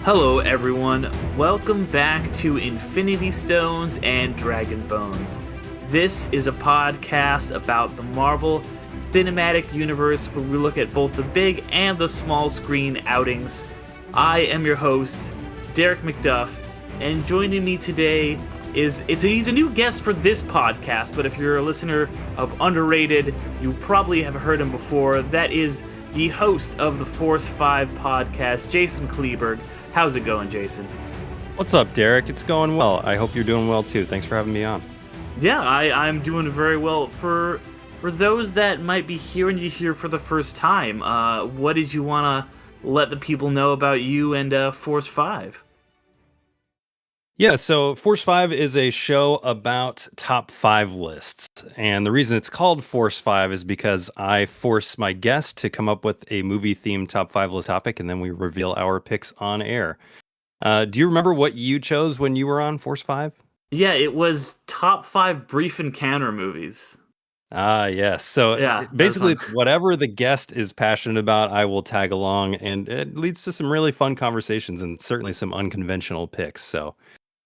Hello, everyone. Welcome back to Infinity Stones and Dragon Bones. This is a podcast about the Marvel Cinematic Universe where we look at both the big and the small screen outings. I am your host, Derek McDuff, and joining me today he's a new guest for this podcast, but if you're a listener of Underrated, you probably have heard him before. That is the host of the Force 5 podcast, Jason Kleberg. How's it going, Jason? What's up, Derek? It's going well. I hope you're doing well too. Thanks for having me on. Yeah, I'm doing very well. For those that might be hearing you here for the first time, what did you want to let the people know about you and Force 5? Yeah, so Force 5 is a show about top 5 lists. And the reason it's called Force 5 is because I force my guests to come up with a movie-themed top 5 list topic, and then we reveal our picks on air. Do you remember what you chose when you were on Force 5? Yeah, it was top 5 brief encounter movies. Yes. So Yeah, basically, it's whatever the guest is passionate about, I will tag along, and it leads to some really fun conversations and certainly some unconventional picks. So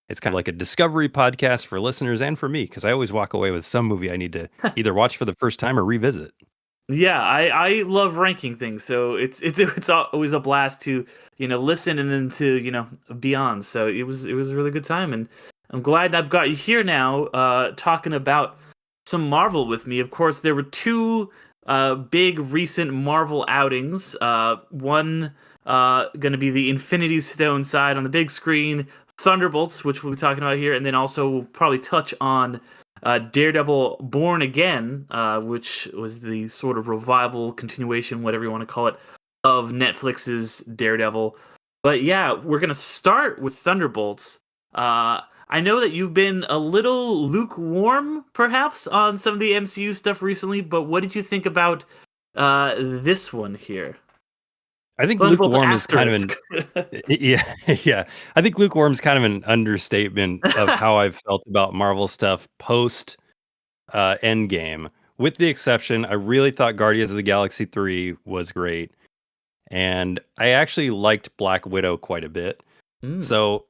it's kind of like a discovery podcast for listeners and for me, because I always walk away with some movie I need to either watch for the first time or revisit. Yeah, I love ranking things, so it's always a blast to listen and then to beyond. So it was a really good time, and I'm glad I've got you here now, talking about some Marvel with me. Of course, there were two big recent Marvel outings. One going to be the Infinity Stone side on the big screen, Thunderbolts, which we'll be talking about here, and then also we'll probably touch on Daredevil Born Again, which was the sort of revival, continuation, whatever you want to call it, of Netflix's Daredevil. But yeah, we're going to start with Thunderbolts. I know that you've been a little lukewarm, perhaps, on some of the MCU stuff recently, but what did you think about this one here? I think Thunderbolts lukewarm is kind of asterisk. yeah. I think lukewarm is kind of an understatement of how I've felt about Marvel stuff post Endgame. With the exception, I really thought Guardians of the Galaxy 3 was great, and I actually liked Black Widow quite a bit. Mm. So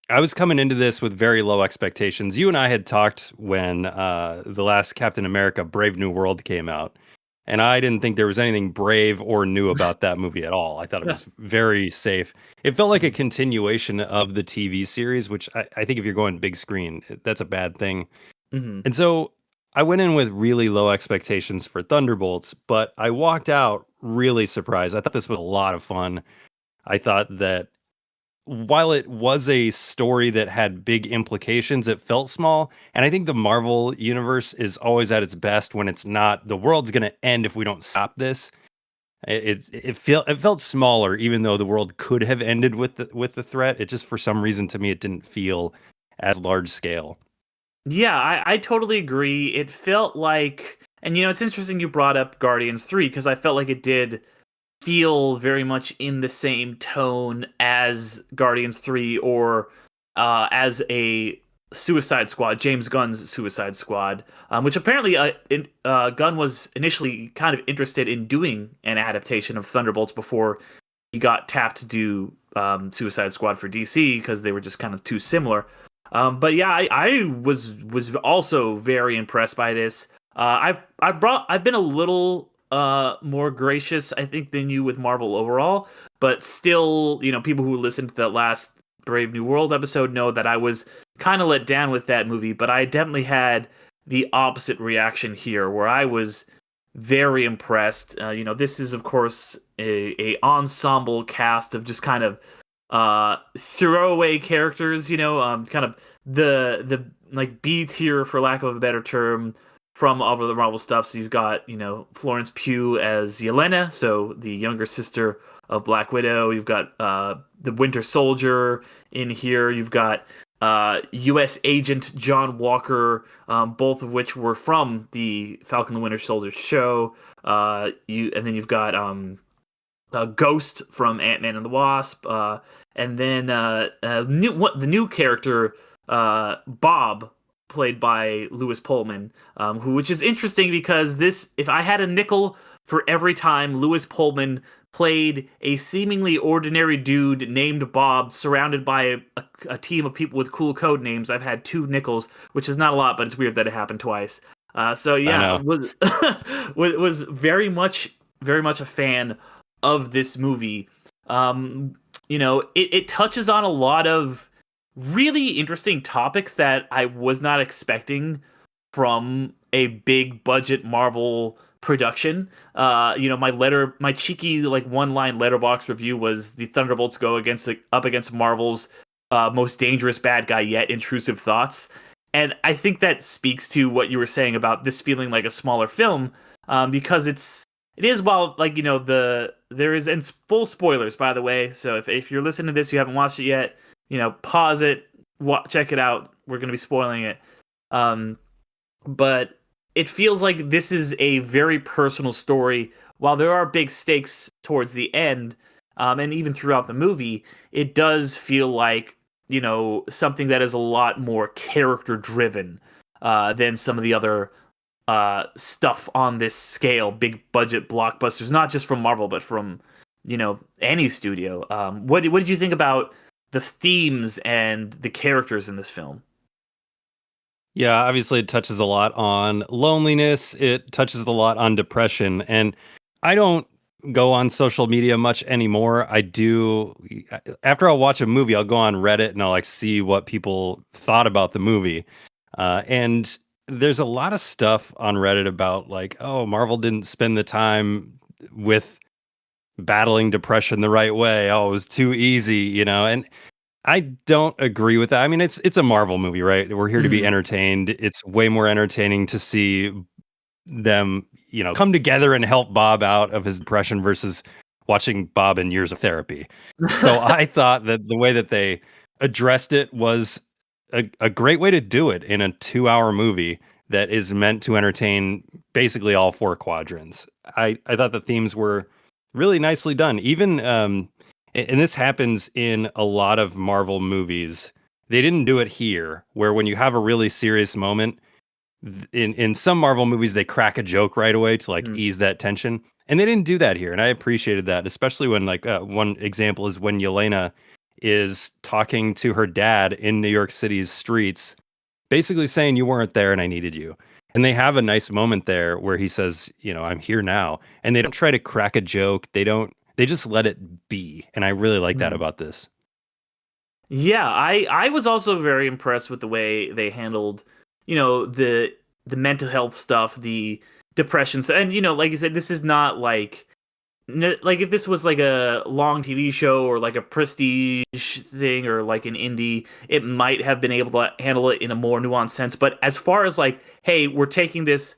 I was coming into this with very low expectations. You and I had talked when the last Captain America Brave New World came out, and I didn't think there was anything brave or new about that movie at all. I thought it was very safe. It felt like a continuation of the TV series, which I think if you're going big screen, that's a bad thing. Mm-hmm. And so I went in with really low expectations for Thunderbolts, but I walked out really surprised. I thought this was a lot of fun. I thought that while it was a story that had big implications, it felt small. And I think the Marvel universe is always at its best when it's not the world's going to end if we don't stop this. It felt smaller, even though the world could have ended with the threat. It just, for some reason, to me, it didn't feel as large scale. Yeah, I totally agree. It felt like, and it's interesting you brought up Guardians 3 because I felt like it did feel very much in the same tone as Guardians 3 or as a Suicide Squad, James Gunn's Suicide Squad, which apparently Gunn was initially kind of interested in doing an adaptation of Thunderbolts before he got tapped to do Suicide Squad for DC because they were just kind of too similar. But yeah, I was also very impressed by this. I've been a little more gracious, I think, than you with Marvel overall, but still, people who listened to that last Brave New World episode know that I was kind of let down with that movie, but I definitely had the opposite reaction here, where I was very impressed. This is, of course, a ensemble cast of just kind of throwaway characters, kind of the like B tier, for lack of a better term, from all of the Marvel stuff. So you've got, Florence Pugh as Yelena, so the younger sister of Black Widow. You've got the Winter Soldier in here. You've got U.S. Agent John Walker, both of which were from the Falcon and the Winter Soldier show. And then you've got Ghost from Ant-Man and the Wasp, and then the new character Bob, played by Lewis Pullman, which is interesting because if I had a nickel for every time Lewis Pullman played a seemingly ordinary dude named Bob, surrounded by a team of people with cool code names. I've had 2 nickels, which is not a lot, but it's weird that it happened twice. So I yeah, know. was very much a fan of this movie. It touches on a lot of really interesting topics that I was not expecting from a big budget Marvel production. My cheeky like 1-line letterbox review was the Thunderbolts go up against Marvel's most dangerous bad guy yet, Intrusive Thoughts. And I think that speaks to what you were saying about this feeling like a smaller film, because it is, while like there is, and full spoilers by the way. So if you're listening to this, you haven't watched it yet, pause it, check it out. We're gonna be spoiling it. But it feels like this is a very personal story. While there are big stakes towards the end, and even throughout the movie, it does feel like something that is a lot more character driven than some of the other stuff on this scale, big budget blockbusters, not just from Marvel but from any studio. What did you think about the themes and the characters in this film? Yeah, obviously it touches a lot on loneliness. It touches a lot on depression. And I don't go on social media much anymore. I do after I'll watch a movie, I'll go on Reddit and I'll like see what people thought about the movie. And there's a lot of stuff on Reddit about like, oh, Marvel didn't spend the time with battling depression the right way. Oh, it was too easy. And I don't agree with that. I mean, it's a Marvel movie, right? We're here to be Mm. entertained. It's way more entertaining to see them, come together and help Bob out of his depression versus watching Bob in years of therapy. So I thought that the way that they addressed it was a great way to do it in a 2-hour movie that is meant to entertain basically all 4 quadrants. I thought the themes were really nicely done. Even and this happens in a lot of Marvel movies. They didn't do it here, where when you have a really serious moment, in some Marvel movies, they crack a joke right away to like Mm. ease that tension. And they didn't do that here. And I appreciated that, especially when like one example is when Yelena is talking to her dad in New York City's streets, basically saying you weren't there and I needed you. And they have a nice moment there where he says, I'm here now. And they don't try to crack a joke. They just let it be. And I really like that Mm. about this. Yeah, I was also very impressed with the way they handled, the mental health stuff, the depression stuff, and like you said, this is not like like if this was like a long TV show or like a prestige thing or like an indie, it might have been able to handle it in a more nuanced sense. But as far as like, hey, we're taking this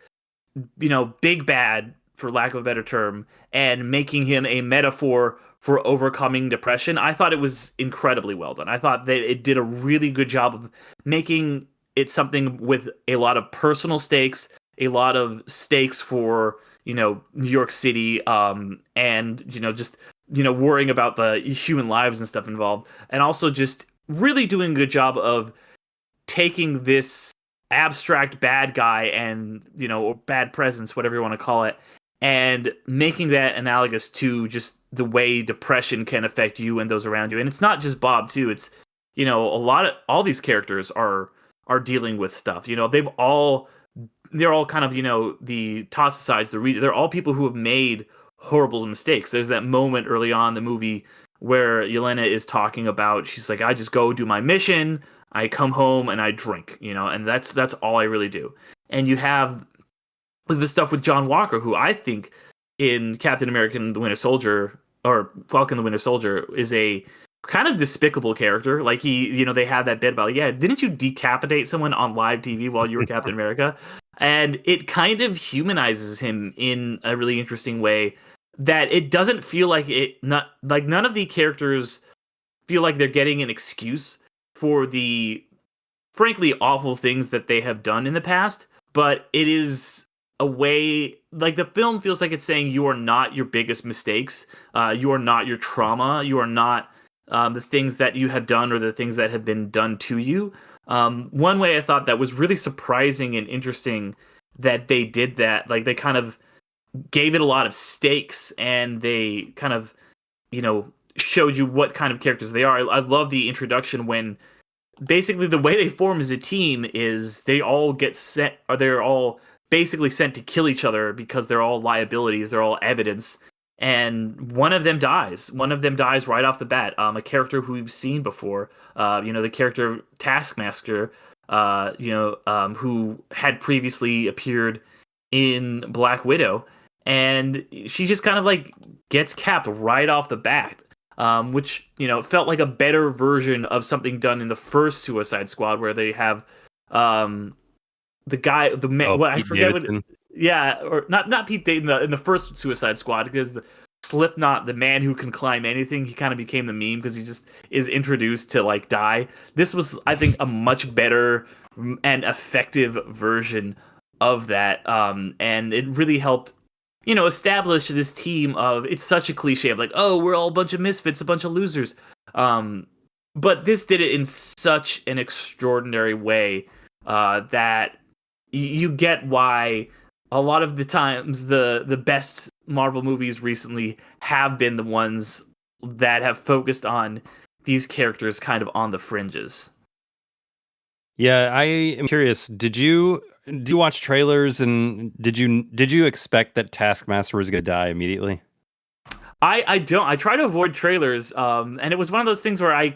big bad, for lack of a better term, and making him a metaphor for overcoming depression, I thought it was incredibly well done. I thought that it did a really good job of making it something with a lot of personal stakes, a lot of stakes for, New York City, and, just, worrying about the human lives and stuff involved. And also just really doing a good job of taking this abstract bad guy and or bad presence, whatever you want to call it, and making that analogous to just the way depression can affect you and those around you. And it's not just Bob too. It's all these characters are dealing with stuff. They're all kind of the toss asides. They're all people who have made horrible mistakes. There's that moment early on in the movie where Yelena is talking about, she's like, I just go do my mission, I come home and I drink, and that's all I really do. And you have the stuff with John Walker, who I think in Captain America and the Winter Soldier, or Falcon the Winter Soldier, is a kind of despicable character. Like they have that bit about, yeah, didn't you decapitate someone on live TV while you were Captain America? And it kind of humanizes him in a really interesting way that it doesn't feel like none of the characters feel like they're getting an excuse for the frankly awful things that they have done in the past, but it is a way, like the film feels like it's saying you are not your biggest mistakes, you are not your trauma, you are not the things that you have done or the things that have been done to you. One way I thought that was really surprising and interesting that they did that, like they kind of gave it a lot of stakes, and they kind of, showed you what kind of characters they are. I love the introduction when basically the way they form as a team is they all get sent, or they're all basically sent to kill each other because they're all liabilities, they're all evidence, and one of them dies. One of them dies right off the bat. A character who we've seen before. The character Taskmaster. Who had previously appeared in Black Widow, and she just kind of like gets capped right off the bat. Which felt like a better version of something done in the first Suicide Squad, where they have the guy, the man, Oh, what I Pete forget Davidson. yeah, or not Pete Davidson in the first Suicide Squad, because the Slipknot, the man who can climb anything, he kind of became the meme because he just is introduced to like die. This was, I think, a much better and effective version of that, and it really helped establish this team of, it's such a cliche of like, oh, we're all a bunch of misfits, a bunch of losers. But this did it in such an extraordinary way that you get why a lot of the times the best Marvel movies recently have been the ones that have focused on these characters kind of on the fringes. Yeah, I am curious. Did you watch trailers, and did you expect that Taskmaster was going to die immediately? I don't. I try to avoid trailers, and it was one of those things where I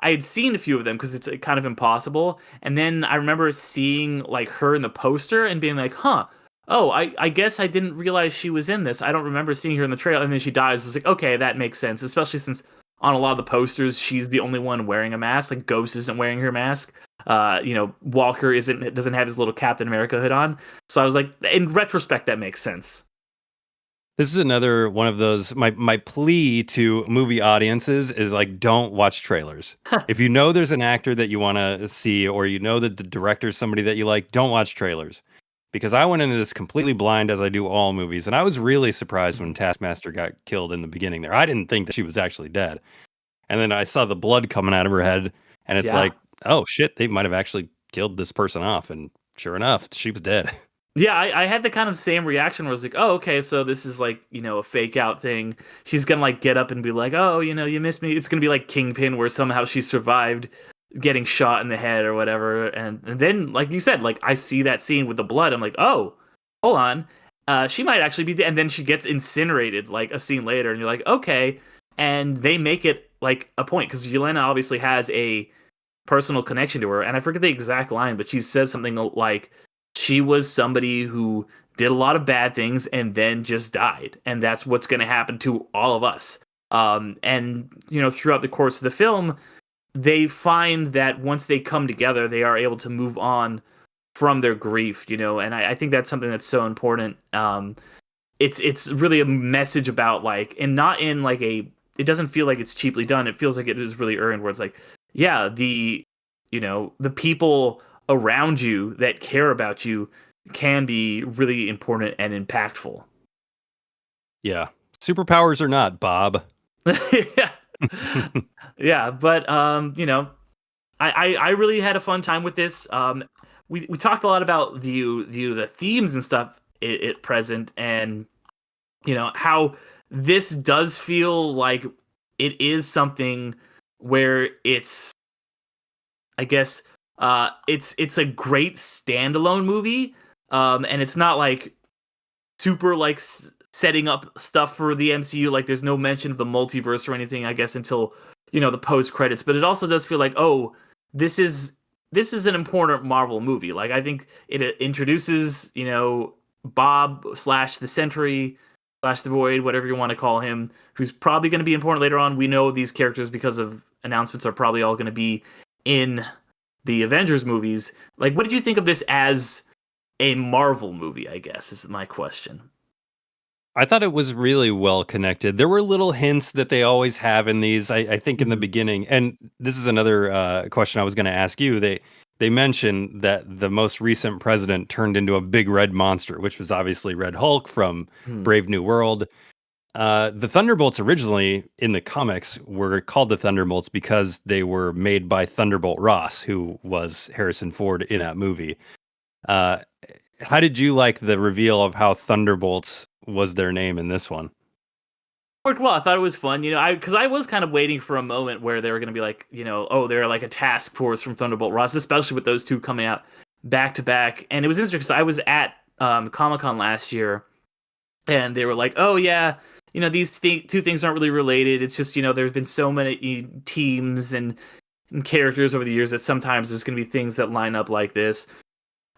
had seen a few of them because it's kind of impossible, and then I remember seeing like her in the poster and being like, "Huh, oh, I guess I didn't realize she was in this. I don't remember seeing her in the trailer." And then she dies. It's like, okay, that makes sense, especially since on a lot of the posters she's the only one wearing a mask. Like Ghost isn't wearing her mask. Walker doesn't have his little Captain America hood on. So I was like, in retrospect, that makes sense. This is another one of those. My plea to movie audiences is like, don't watch trailers. If you know there's an actor that you want to see, or you know that the director's somebody that you like, don't watch trailers. Because I went into this completely blind, as I do all movies, and I was really surprised when Taskmaster got killed in the beginning there. I didn't think that she was actually dead. And then I saw the blood coming out of her head, and it's Yeah. like, oh shit, they might have actually killed this person off. And sure enough, she was dead. Yeah, I had the kind of same reaction where I was like, oh, okay, so this is like, a fake out thing. She's gonna like get up and be like, oh, you missed me. It's gonna be like Kingpin, where somehow she survived getting shot in the head or whatever. And then, like you said, like I see that scene with the blood. I'm like, oh, hold on. She might actually be dead. And then she gets incinerated like a scene later. And you're like, okay. And they make it like a point because Yelena obviously has a personal connection to her. And I forget the exact line, but she says something like, she was somebody who did a lot of bad things and then just died, and that's what's going to happen to all of us. And throughout the course of the film, they find that once they come together, they are able to move on from their grief. And I think that's something that's so important. It's really a message about like, and not in like it doesn't feel like it's cheaply done. It feels like it is really earned, where it's like, yeah, the people around you that care about you can be really important and impactful. Yeah. Superpowers or not, Bob. Yeah. Yeah, but I really had a fun time with this. We talked a lot about the themes and stuff it present, and how this does feel like it is something where it's, I guess, it's a great standalone movie, and it's not like super like setting up stuff for the MCU. Like there's no mention of the multiverse or anything, I guess, until the post credits. But it also does feel like, oh, this is an important Marvel movie. Like I think it introduces Bob slash the Sentry slash the Void, whatever you want to call him, who's probably going to be important later on. We know these characters because of announcements are probably all going to be in the Avengers movies. Like, what did you think of this as a Marvel movie, I guess, is my question. I thought it was really well connected. There were little hints that they always have in these. I think in the Mhm. beginning, and this is another question I was going to ask you. They mentioned that the most recent president turned into a big red monster, which was obviously Red Hulk from Hmm. Brave New World. The Thunderbolts originally in the comics were called the Thunderbolts because they were made by Thunderbolt Ross, who was Harrison Ford in that movie. Uh, how did you like the reveal of how Thunderbolts was their name in this one? Worked well. I thought it was fun, because I was kind of waiting for a moment where they were going to be like, oh, they're like a task force from Thunderbolt Ross, especially with those two coming out back to back. And it was interesting because I was at Comic-Con last year, and they were like, oh yeah, these two things aren't really related. It's just, there's been so many teams and characters over the years that sometimes there's going to be things that line up like this.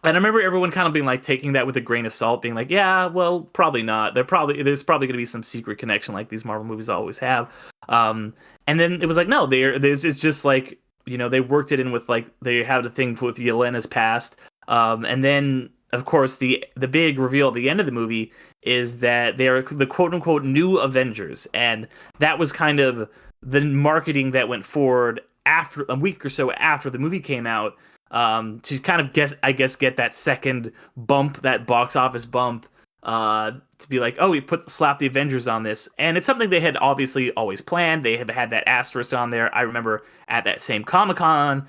And I remember everyone kind of being like taking that with a grain of salt, being like, "Yeah, well, probably not. There's probably going to be some secret connection like these Marvel movies always have." Um, and then it was like, no, it's just like they worked it in with like they have the thing with Yelena's past, and then of course the big reveal at the end of the movie is that they are the quote unquote new Avengers, and that was kind of the marketing that went forward after a week or so after the movie came out, to kind of get that second bump, that box office bump, to be like, oh, we slap the Avengers on this, and it's something they had obviously always planned. They have had that asterisk on there. I remember at that same Comic-Con,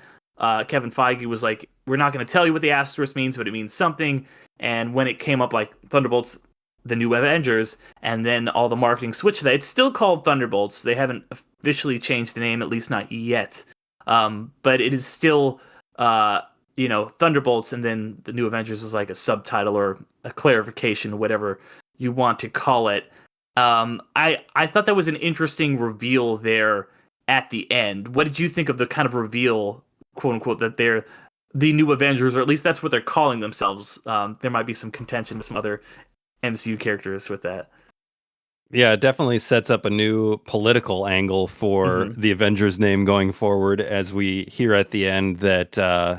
Kevin Feige was like, we're not going to tell you what the asterisk means, but it means something. And when it came up like Thunderbolts, the new Avengers, and then all the marketing switched to that, it's still called Thunderbolts. They haven't officially changed the name, at least not yet. But it is still Thunderbolts, and then the New Avengers is like a subtitle or a clarification, whatever you want to call it. I thought that was an interesting reveal there at the end. What did you think of the kind of reveal, quote unquote, that they're the New Avengers, or at least that's what they're calling themselves? There might be some contention with some other MCU characters with that. Yeah, it definitely sets up a new political angle for Mm-hmm. the Avengers name going forward, as we hear at the end that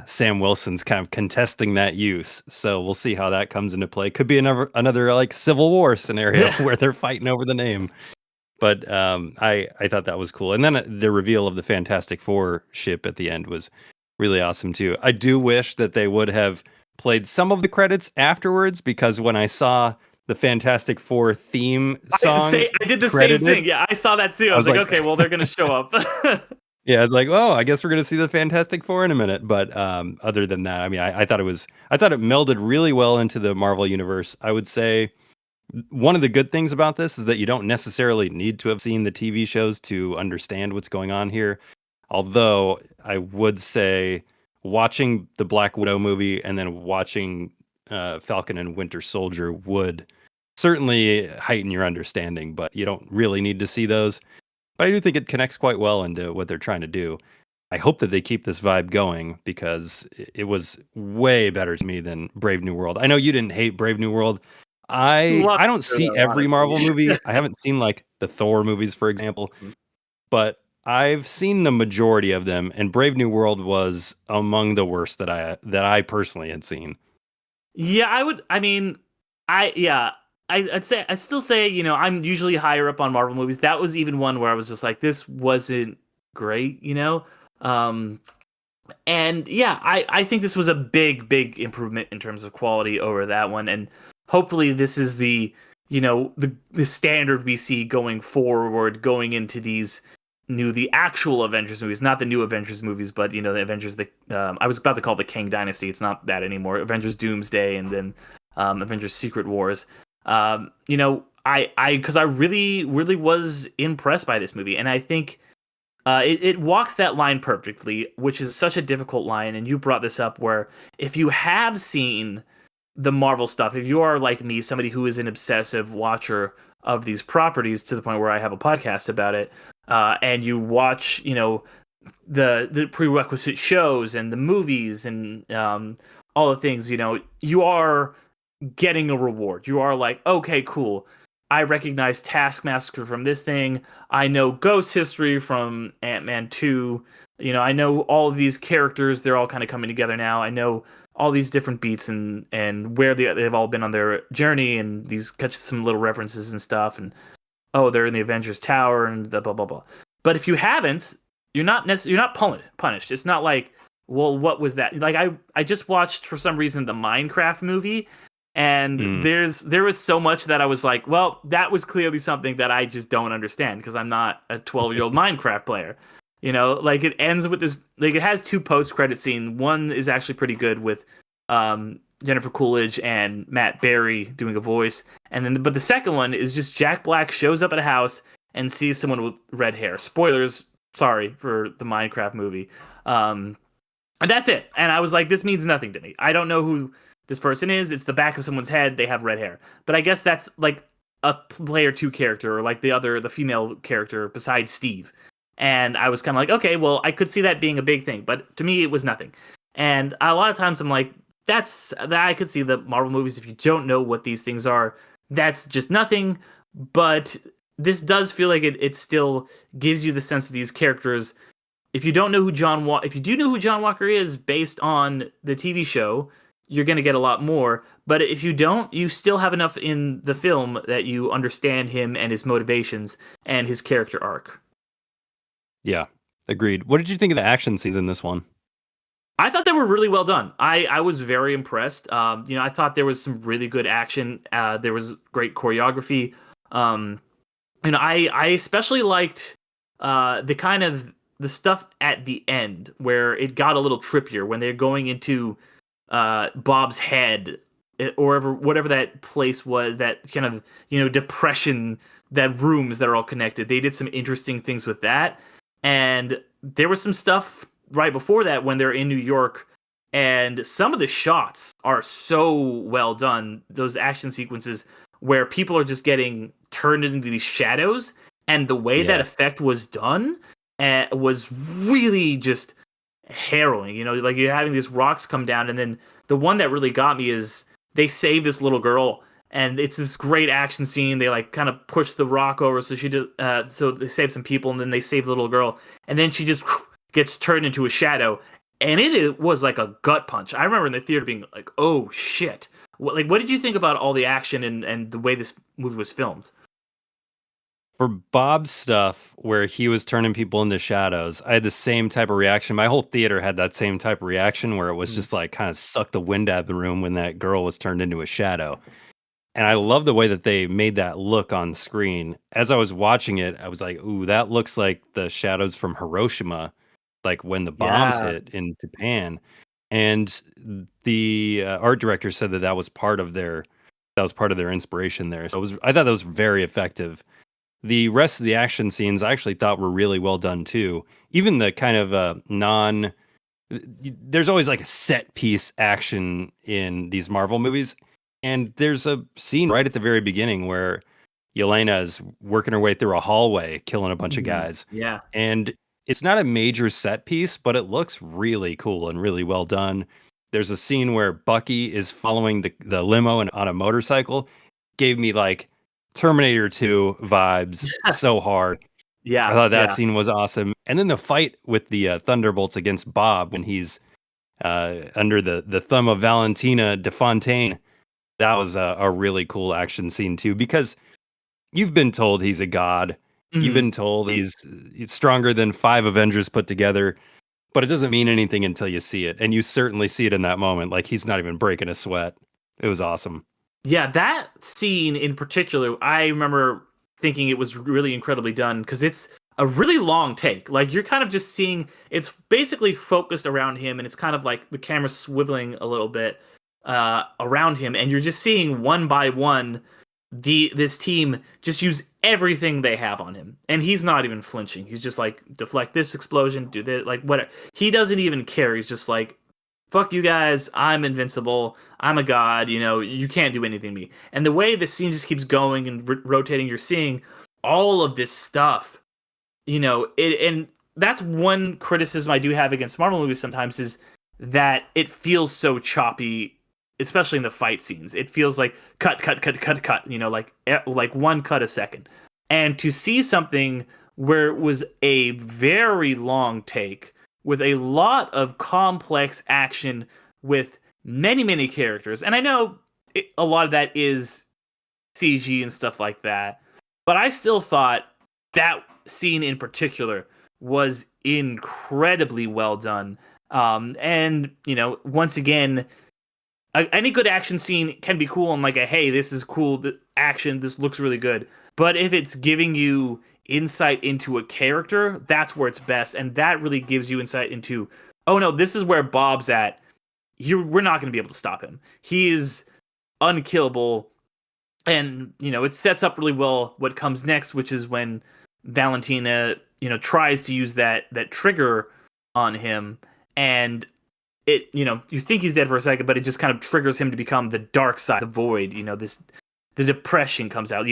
Sam Wilson's kind of contesting that use. So we'll see how that comes into play. Could be another like Civil War scenario where they're fighting over the name. But I thought that was cool. And then the reveal of the Fantastic Four ship at the end was really awesome too. I do wish that they would have played some of the credits afterwards, because when I saw the Fantastic Four theme song I did the same credited, thing. Yeah, I saw that too. I I was was like, like, okay, well, they're gonna show up. yeah, it's like, oh, I guess we're gonna see the Fantastic Four in a minute. But other than that, I mean, I thought I thought it melded really well into the Marvel universe. I would say one of the good things about this is that you don't necessarily need to have seen the TV shows to understand what's going on here. Although I would say watching the Black Widow movie and then watching Falcon and Winter Soldier would certainly heighten your understanding, but you don't really need to see those. But I do think it connects quite well into what they're trying to do. I hope that they keep this vibe going, because it was way better to me than Brave New World. I know you didn't hate Brave New World. Love I don't it, see though, every Marvel honestly. movie. I haven't seen like the Thor movies, for example, but I've seen the majority of them, and Brave New World was among the worst that I personally had seen. Yeah, I would. I mean, yeah, I'd say I still say I'm usually higher up on Marvel movies. That was even one where I was just like, this wasn't great. Um, and yeah, I think this was a big improvement in terms of quality over that one, and hopefully this is the standard we see going forward, going into the actual Avengers movies, not the new Avengers movies, but the Avengers that I was about to call the Kang Dynasty. It's not that anymore. Avengers Doomsday, and then Avengers Secret Wars. Because I really was impressed by this movie, and I think it walks that line perfectly, which is such a difficult line. And you brought this up, where if you have seen the Marvel stuff, if you are like me, somebody who is an obsessive watcher of these properties to the point where I have a podcast about it, and you watch, the prerequisite shows and the movies and all the things, you are getting a reward. You are like, okay, cool. I recognize Taskmaster from this thing. I know Ghost history from Ant-Man 2. I know all of these characters. They're all kind of coming together now. I know all these different beats and where they've all been on their journey, and these catch some little references and stuff. And oh, they're in the Avengers Tower and blah blah blah. But if you haven't, you're not punished. It's not like, well, what was that? Like I just watched for some reason the Minecraft movie, and Mm. there was so much that I was like, well, that was clearly something that I just don't understand, because I'm not a 12-year-old Minecraft player. Like it ends with this, like it has two post-credit scene. One is actually pretty good with Jennifer Coolidge and Matt Berry doing a voice. And then, but the second one is just Jack Black shows up at a house and sees someone with red hair. Spoilers, sorry for the Minecraft movie. And that's it. And I was like, this means nothing to me. I don't know who this person is. It's the back of someone's head. They have red hair. But I guess that's like a player 2 character, or like the female character besides Steve. And I was kind of like, okay, well, I could see that being a big thing. But to me, it was nothing. And a lot of times I'm like, I could see the Marvel movies, if you don't know what these things are, that's just nothing. But this does feel like it still gives you the sense of these characters. If you don't know if you do know who John Walker is based on the TV show, you're going to get a lot more. But if you don't, you still have enough in the film that you understand him and his motivations and his character arc. Yeah, agreed. What did you think of the action scenes in this one? I thought they were really well done. I was very impressed. I thought there was some really good action. There was great choreography. I especially liked the stuff at the end where it got a little trippier when they're going into Bob's head, or whatever that place was, that kind of, depression, that rooms that are all connected. They did some interesting things with that. And there was some stuff right before that when they're in New York, and some of the shots are so well done. Those action sequences where people are just getting turned into these shadows, and the way that effect was done was really just harrowing. Like you're having these rocks come down, and then the one that really got me is they save this little girl, and it's this great action scene. They like kind of push the rock over, so they save some people, and then they save the little girl, and then she just gets turned into a shadow, and it was like a gut punch. I remember in the theater being like, "Oh shit!" What did you think about all the action and the way this movie was filmed? For Bob's stuff, where he was turning people into shadows, I had the same type of reaction. My whole theater had that same type of reaction, where it was just like kind of sucked the wind out of the room when that girl was turned into a shadow. And I love the way that they made that look on screen. As I was watching it, I was like, ooh, that looks like the shadows from Hiroshima, like when the bombs Yeah. hit in Japan. And the art director said that was part of their inspiration there. So I thought that was very effective. The rest of the action scenes I actually thought were really well done too. Even the kind of there's always like a set piece action in these Marvel movies. And there's a scene right at the very beginning where Yelena is working her way through a hallway, killing a bunch of guys. Yeah. And it's not a major set piece, but it looks really cool and really well done. There's a scene where Bucky is following the limo and on a motorcycle. Gave me like Terminator 2 vibes so hard. Yeah. I thought that scene was awesome. And then the fight with the Thunderbolts against Bob when he's under the thumb of Valentina DeFontaine. That was a really cool action scene too, because you've been told he's a god. You've been told he's stronger than 5 Avengers put together, but it doesn't mean anything until you see it. And you certainly see it in that moment. Like, he's not even breaking a sweat. It was awesome. Yeah, that scene in particular, I remember thinking it was really incredibly done, because it's a really long take. Like, you're kind of just seeing, it's basically focused around him, and it's kind of like the camera swiveling a little bit around him, and you're just seeing one by one this team just use everything they have on him, and he's not even flinching. He's just like, deflect this explosion, do this, like whatever. He doesn't even care. He's just like, fuck you guys, I'm invincible, I'm a god, you can't do anything to me. And the way the scene just keeps going and rotating, you're seeing all of this stuff, and that's one criticism I do have against Marvel movies sometimes, is that it feels so choppy, especially in the fight scenes. It feels like cut, like one cut a second. And to see something where it was a very long take with a lot of complex action with many, many characters. And I know a lot of that is CG and stuff like that, but I still thought that scene in particular was incredibly well done. And, once again, any good action scene can be cool and like hey, this is cool, the action, this looks really good. But if it's giving you insight into a character, that's where it's best. And that really gives you insight into, oh no, this is where Bob's at. we're not going to be able to stop him. He is unkillable, and it sets up really well what comes next, which is when Valentina tries to use that trigger on him, and it you think he's dead for a second, but it just kind of triggers him to become the dark side, the void. The depression comes out,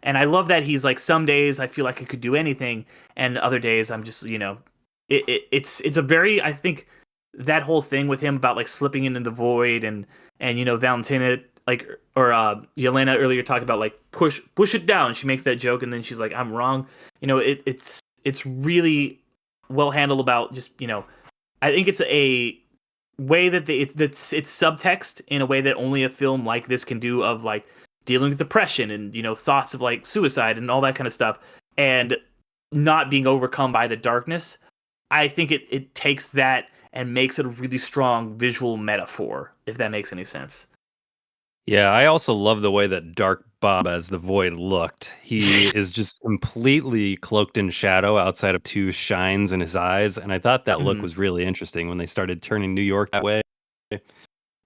and I love that he's like, some days I feel like I could do anything, and other days I'm just, it's a very, I think that whole thing with him about like slipping into the void, and Valentina, like, or Yelena earlier talked about like push it down. She makes that joke, and then she's like, I'm wrong. It's really well handled about just, I think it's a way that it's subtext in a way that only a film like this can do, of like dealing with depression and thoughts of like suicide and all that kind of stuff, and not being overcome by the darkness. I think it takes that and makes it a really strong visual metaphor, if that makes any sense. Yeah, I also love the way that Dark Bob as the Void looked. He is just completely cloaked in shadow outside of two shines in his eyes, and I thought that look Mhm. was really interesting when they started turning New York that way.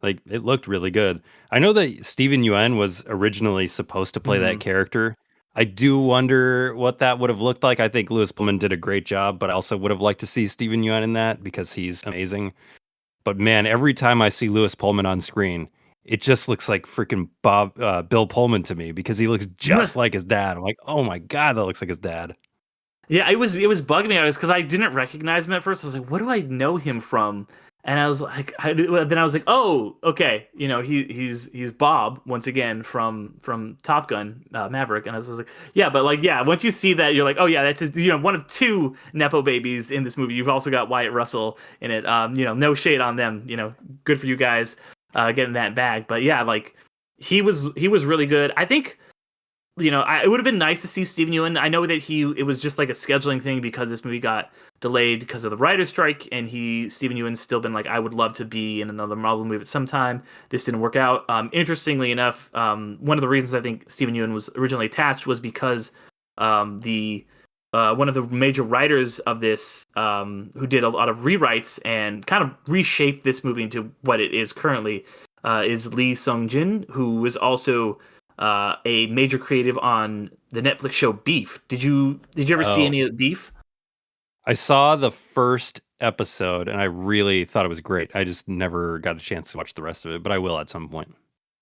Like, it looked really good. I know that Steven Yeun was originally supposed to play that Mhm. character. I do wonder what that would have looked like. I think Lewis Pullman did a great job, but I also would have liked to see Steven Yeun in that because he's amazing. But man, every time I see Lewis Pullman on screen, it just looks like freaking Bill Pullman to me because he looks just like his dad. I'm like, oh my god, that looks like his dad. Yeah, it was bugging me. I was, because I didn't recognize him at first. I was like, "What do I know him from?" And I was like, then I was like, "Oh, okay. He's Bob once again from Top Gun Maverick." And I was like, "Yeah, but like, yeah." Once you see that, you're like, "Oh yeah, that's one of two nepo babies in this movie. You've also got Wyatt Russell in it. No shade on them. Good for you guys getting that bag. But yeah, like he was really good. I think it would have been nice to see Steven Yeun. I know that it was just like a scheduling thing because this movie got delayed because of the writer's strike, and Steven Yeun's still been like, I would love to be in another Marvel movie at some time. This didn't work out. Interestingly enough, one of the reasons I think Steven Yeun was originally attached was because the one of the major writers of this, who did a lot of rewrites and kind of reshaped this movie into what it is currently, is Lee Sung Jin, who was also a major creative on the Netflix show Beef. Did you ever see Oh, any of Beef? I saw the first episode and I really thought it was great. I just never got a chance to watch the rest of it, but I will at some point.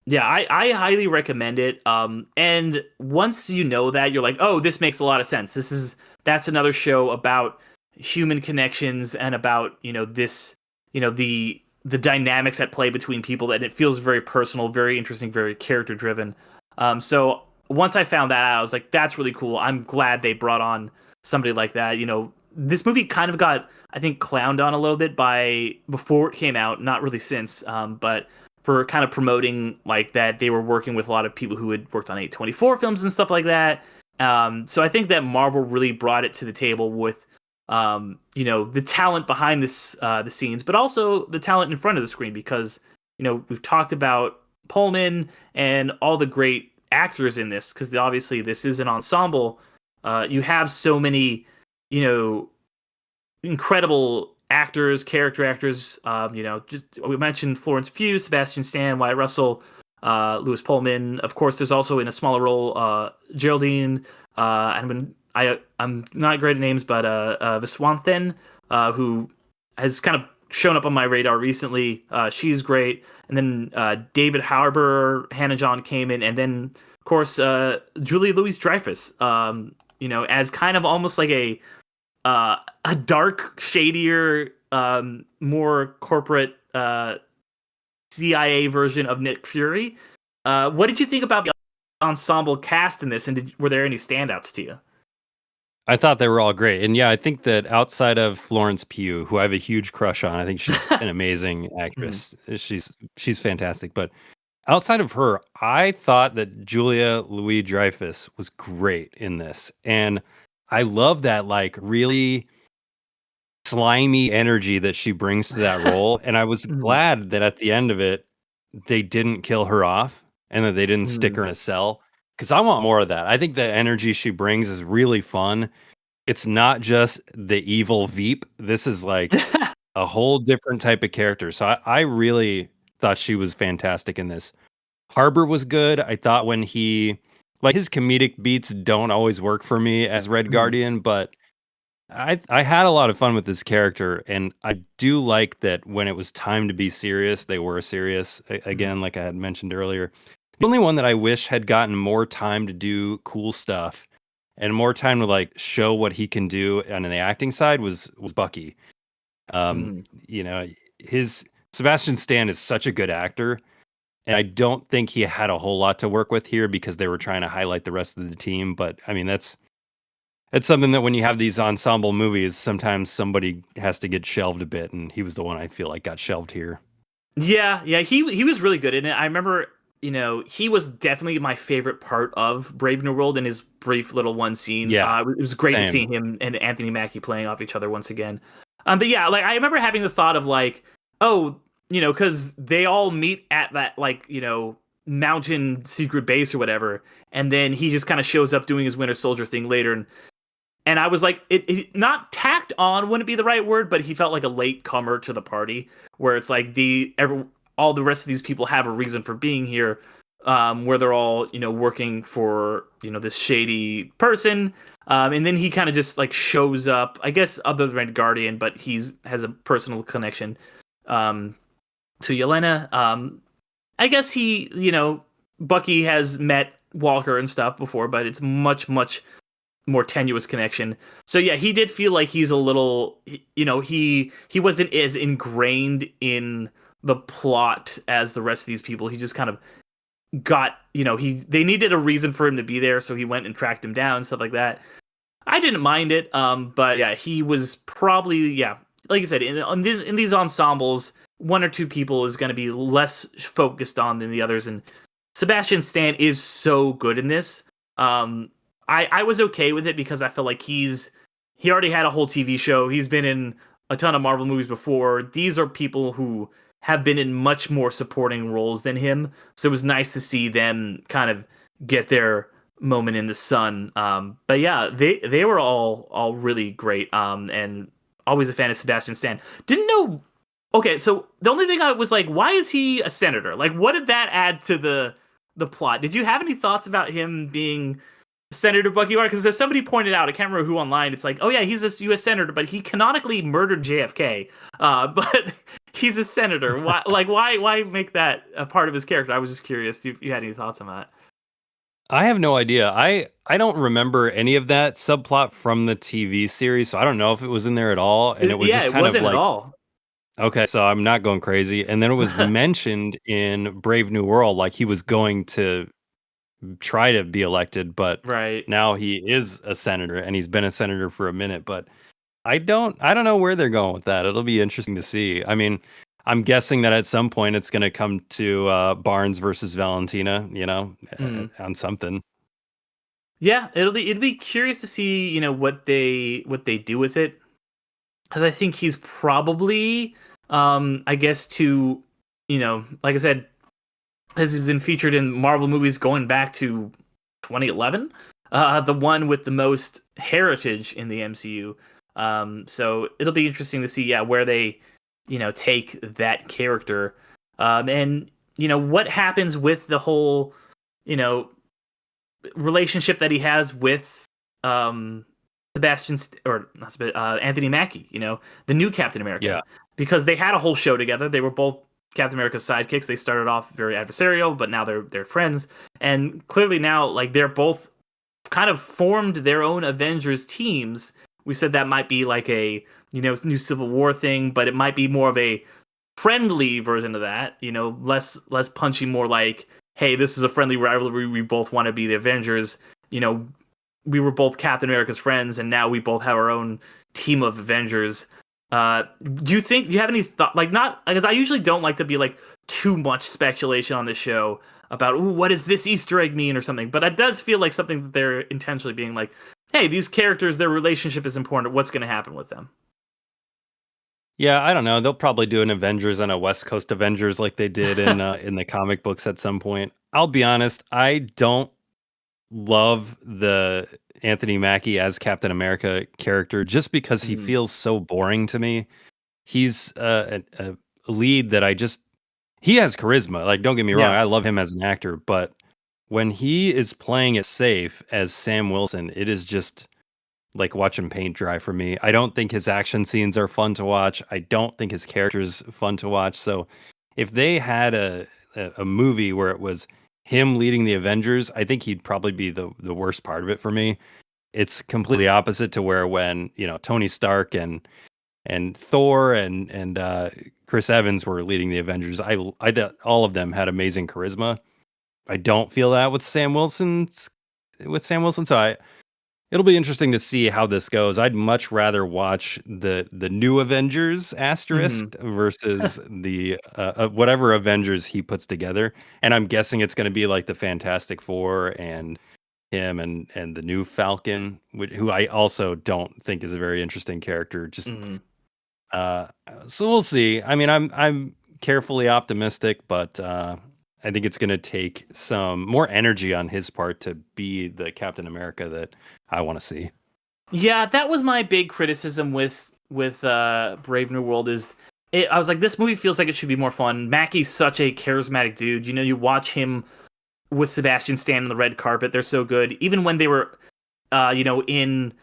Yeah, I highly recommend it. And once you know that, you're like, oh, this makes a lot of sense. That's another show about human connections and about this the dynamics at play between people, and it feels very personal, very interesting, very character driven. So once I found that out, I was like, that's really cool. I'm glad they brought on somebody like that. This movie kind of got, I think, clowned on a little bit by before it came out, not really since, but for kind of promoting like that they were working with a lot of people who had worked on A24 films and stuff like that. So I think that Marvel really brought it to the table with the talent behind the scenes, but also the talent in front of the screen, because we've talked about Pullman and all the great actors in this, because obviously this is an ensemble. You have so many you know incredible actors, character actors. Just we mentioned Florence Pugh, Sebastian Stan, Wyatt Russell, Lewis Pullman. Of course, there's also in a smaller role Geraldine. I'm not great at names, but Viswanthan, who has kind of shown up on my radar recently. She's great. And then David Harbour, Hannah John Kamen, and then of course Julia Louis-Dreyfus. As kind of almost like a dark, shadier, more corporate CIA version of Nick Fury. What did you think about the ensemble cast in this, and were there any standouts to you? I thought they were all great. And yeah, I think that outside of Florence Pugh, who I have a huge crush on, I think she's an amazing Mhm. actress. She's fantastic. But outside of her, I thought that Julia Louis Dreyfus was great in this. And I love that like really slimy energy that she brings to that role. And I was Mhm. glad that at the end of it, they didn't kill her off and that they didn't stick Mhm. her in a cell. Because I want more of that. I think the energy she brings is really fun. It's not just the evil Veep. This is like a whole different type of character. So I really thought she was fantastic in this. Harbor was good. I thought when he like his comedic beats don't always work for me as Red Mhm. Guardian, but I had a lot of fun with this character, and I do like that when it was time to be serious, they were serious. Mhm. Again, like I had mentioned earlier. The only one that I wish had gotten more time to do cool stuff and more time to like show what he can do on the acting side was Bucky. Um, Mhm. you know, his Sebastian Stan is such a good actor, and I don't think he had a whole lot to work with here because they were trying to highlight the rest of the team. But I mean, that's something that when you have these ensemble movies, sometimes somebody has to get shelved a bit, and he was the one I feel like got shelved here. Yeah, yeah, he was really good in it. I remember, he was definitely my favorite part of Brave New World in his brief little one scene. Yeah, It was great to see same. him and Anthony Mackie playing off each other once again. But yeah, like I remember having the thought of like, oh, because they all meet at that like mountain secret base or whatever, and then he just kind of shows up doing his Winter Soldier thing later, and I was like, it not tacked on wouldn't be the right word, but he felt like a late comer to the party, where it's like all the rest of these people have a reason for being here, where they're all working for this shady person, and then he kind of just like shows up, I guess, other than Red Guardian, but he's has a personal connection um, to Yelena. I guess Bucky has met Walker and stuff before, but it's much more tenuous connection. So yeah, he did feel like he's a little, he wasn't as ingrained in the plot as the rest of these people. He just kind of got, they needed a reason for him to be there, so he went and tracked him down, stuff like that. I didn't mind it, but yeah, he was probably, yeah, like I said, in these ensembles, one or two people is going to be less focused on than the others, and Sebastian Stan is so good in this. Um, I was okay with it because I feel like he already had a whole TV show. He's been in a ton of Marvel movies before. These are people who have been in much more supporting roles than him, so it was nice to see them kind of get their moment in the sun. But yeah, they were all really great. And always a fan of Sebastian Stan. Didn't know. Okay, so the only thing I was like, why is he a senator? Like, what did that add to the plot? Did you have any thoughts about him being Senator Bucky Barnes? Because as somebody pointed out, I can't remember who online. It's like, oh yeah, he's a U.S. senator, but he canonically murdered JFK. But he's a senator. Why? Like, why make that a part of his character? I was just curious if you had any thoughts on that. I have no idea. I don't remember any of that subplot from the TV series, so I don't know if it was in there at all. And it was Yeah, just it kind of wasn't at like, all. okay, so I'm not going crazy. And then it was mentioned in Brave New World, like he was going to try to be elected, but Right. now he is a senator and he's been a senator for a minute. But I don't know where they're going with that. It'll be interesting to see. I mean, I'm guessing that at some point it's going to come to Barnes versus Valentina, Mm. on something. Yeah, it'll be curious to see what they do with it, because I think he's probably I guess to like I said, has been featured in Marvel movies going back to 2011, the one with the most heritage in the MCU. So it'll be interesting to see, yeah, where they take that character, and what happens with the whole you know relationship that he has with um or not Anthony Mackie, the new Captain Yeah. America, because they had a whole show together. They were both Captain America's sidekicks. They started off very adversarial, but now they're friends, and clearly now like they're both kind of formed their own Avengers teams. We said that might be like a new Civil War thing, but it might be more of a friendly version of that. Less punchy, more like, hey, this is a friendly rivalry. We both want to be the Avengers. We were both Captain America's friends, and now we both have our own team of Avengers. Do you have any thought? Like, not because I usually don't like to be like too much speculation on this show about, ooh, what does this Easter egg mean or something. But it does feel like something that they're intentionally being like, hey, these characters, their relationship is important. What's going to happen with them? Yeah, I don't know. They'll probably do an Avengers and a West Coast Avengers like they did in the comic books at some point. I'll be honest, I don't love the Anthony Mackie as Captain America character just because he Mhm. feels so boring to me. he's a lead that he has charisma. Like, don't get me wrong, Yeah. I love him as an actor, but when he is playing it safe as Sam Wilson, it is just like watching paint dry for me. I don't think his action scenes are fun to watch. I don't think his character's fun to watch. So if they had a movie where it was him leading the Avengers, I think he'd probably be the worst part of it for me. It's completely opposite to where when, Tony Stark and Thor and Chris Evans were leading the Avengers, I thought all of them had amazing charisma. I don't feel that with Sam Wilson, so it'll be interesting to see how this goes. I'd much rather watch the new Avengers Hmm. asterisk versus the whatever Avengers he puts together. And I'm guessing it's going to be like the Fantastic Four and him and the new Falcon, who I also don't think is a very interesting character. Just Hmm. uh, so we'll see. I mean, I'm carefully optimistic, but I think it's going to take some more energy on his part to be the Captain America that I want to see. Yeah, that was my big criticism with Brave New World I was like, this movie feels like it should be more fun. Mackey's such a charismatic dude. You watch him with Sebastian Stan on the red carpet. They're so good. Even when they were, in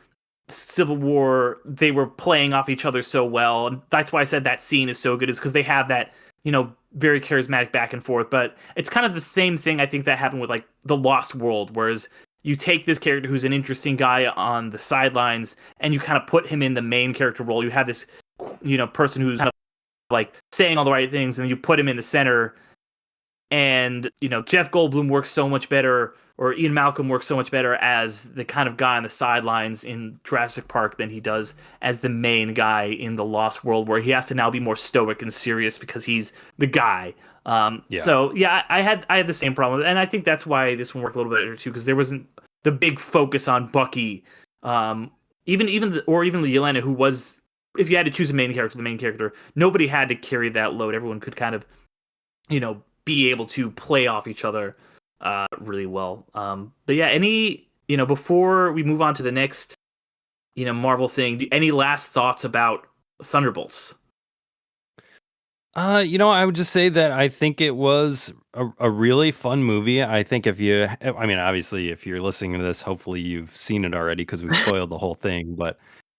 Civil War, they were playing off each other so well. And that's why I said that scene is so good, is because they have that, very charismatic back and forth. But it's kind of the same thing I think that happened with like The Lost World, whereas you take this character who's an interesting guy on the sidelines and you kind of put him in the main character role. You have this, person who's kind of like saying all the right things, and then you put him in the center. And Jeff Goldblum works so much better, or Ian Malcolm works so much better as the kind of guy on the sidelines in Jurassic Park than he does as the main guy in The Lost World, where he has to now be more stoic and serious because he's the guy. Yeah. So yeah, I had the same problem, and I think that's why this one worked a little bit better too, because there wasn't the big focus on Bucky, even Yelena, who was, if you had to choose a main character, the main character, nobody had to carry that load. Everyone could kind of, be able to play off each other really well. But yeah, before we move on to the next, Marvel thing, any last thoughts about Thunderbolts? I would just say that I think it was a really fun movie. I think I mean, obviously, if you're listening to this, hopefully you've seen it already because we spoiled the whole thing. But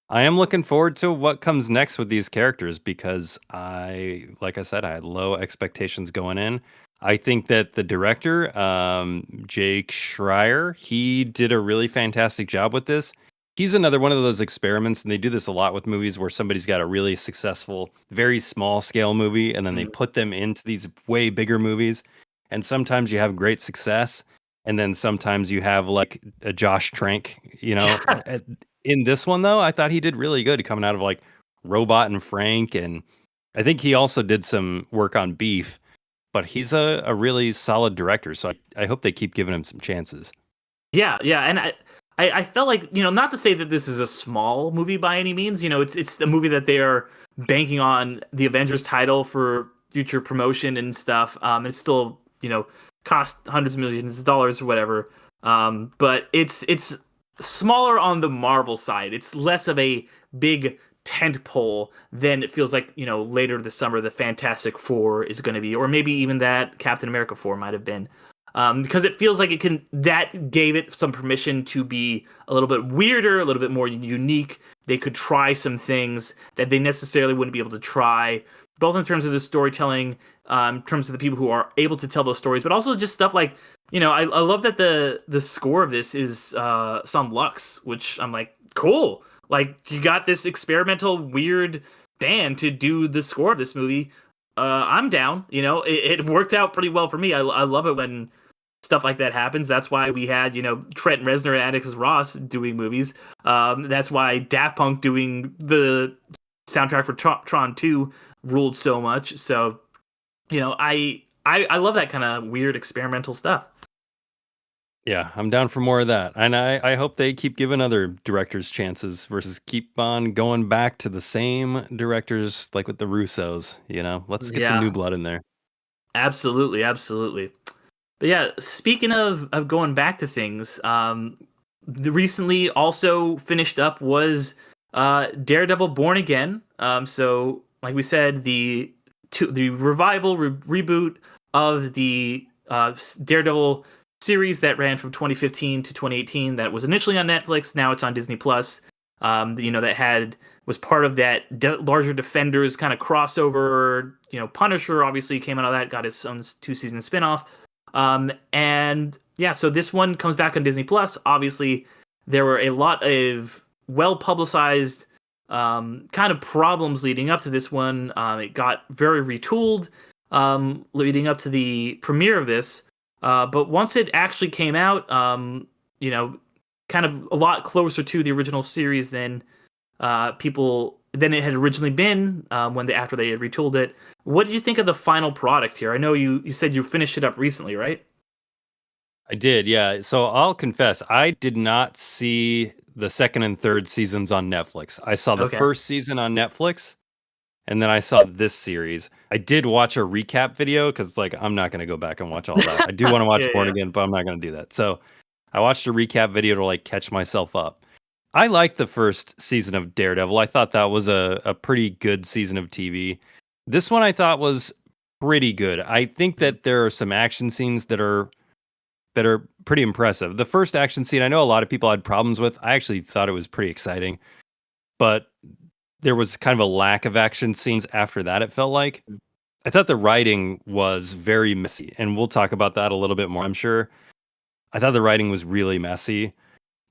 I am looking forward to what comes next with these characters because like I said, I had low expectations going in. I think that the director, Jake Schreier, he did a really fantastic job with this. He's another one of those experiments, and they do this a lot with movies where somebody's got a really successful, very small scale movie, and then they Mm. put them into these way bigger movies. And sometimes you have great success, and then sometimes you have like a Josh Trank, in this one, though, I thought he did really good coming out of like Robot and Frank. And I think he also did some work on Beef, but he's a really solid director. So I hope they keep giving him some chances. Yeah, yeah, and I felt like, not to say that this is a small movie by any means. It's a movie that they are banking on the Avengers title for future promotion and stuff. It's still, cost hundreds of millions of dollars or whatever. But it's smaller on the Marvel side. It's less of a big tent pole than it feels like, later this summer the Fantastic Four is going to be, or maybe even that Captain America 4 might have been. Because it feels like that gave it some permission to be a little bit weirder, a little bit more unique. They could try some things that they necessarily wouldn't be able to try, both in terms of the storytelling, in terms of the people who are able to tell those stories, but also just stuff like, I love that the score of this is some Lux, which I'm like, cool. Like, you got this experimental, weird band to do the score of this movie. I'm down. It worked out pretty well for me. I love it when stuff like that happens. That's why we had, Trent Reznor and Atticus Ross doing movies. That's why Daft Punk doing the soundtrack for Tron 2 ruled so much. So, I love that kind of weird experimental stuff. Yeah, I'm down for more of that. And I hope they keep giving other directors chances versus keep on going back to the same directors like with the Russos, Let's get some Yeah, new blood in there. absolutely, absolutely. But yeah, speaking of going back to things, the recently also finished up was Daredevil Born Again. So like we said, the revival reboot of the Daredevil series that ran from 2015 to 2018. That was initially on Netflix. Now it's on Disney Plus. That was part of that larger Defenders kind of crossover. Punisher obviously came out of that, got his own 2-season spinoff. And yeah, so this one comes back on Disney Plus. Obviously, there were a lot of well publicized kind of problems leading up to this one. It got very retooled leading up to the premiere of this. But once it actually came out, kind of a lot closer to the original series than than it had originally been after they had retooled it. What did you think of the final product here? I know you said you finished it up recently, right? I did, yeah. So I'll confess, I did not see the second and third seasons on Netflix. I saw the Okay. first season on Netflix, and then I saw this series. I did watch a recap video because, like, I'm not going to go back and watch all that. I do want to watch Born Again, but I'm not going to do that. So I watched a recap video to like catch myself up. I liked the first season of Daredevil. I thought that was a pretty good season of TV. This one I thought was pretty good. I think that there are some action scenes that are pretty impressive. The first action scene, I know a lot of people had problems with. I actually thought it was pretty exciting, but there was kind of a lack of action scenes after that, it felt like. I thought the writing was very messy, and we'll talk about that a little bit more, I'm sure. I thought the writing was really messy,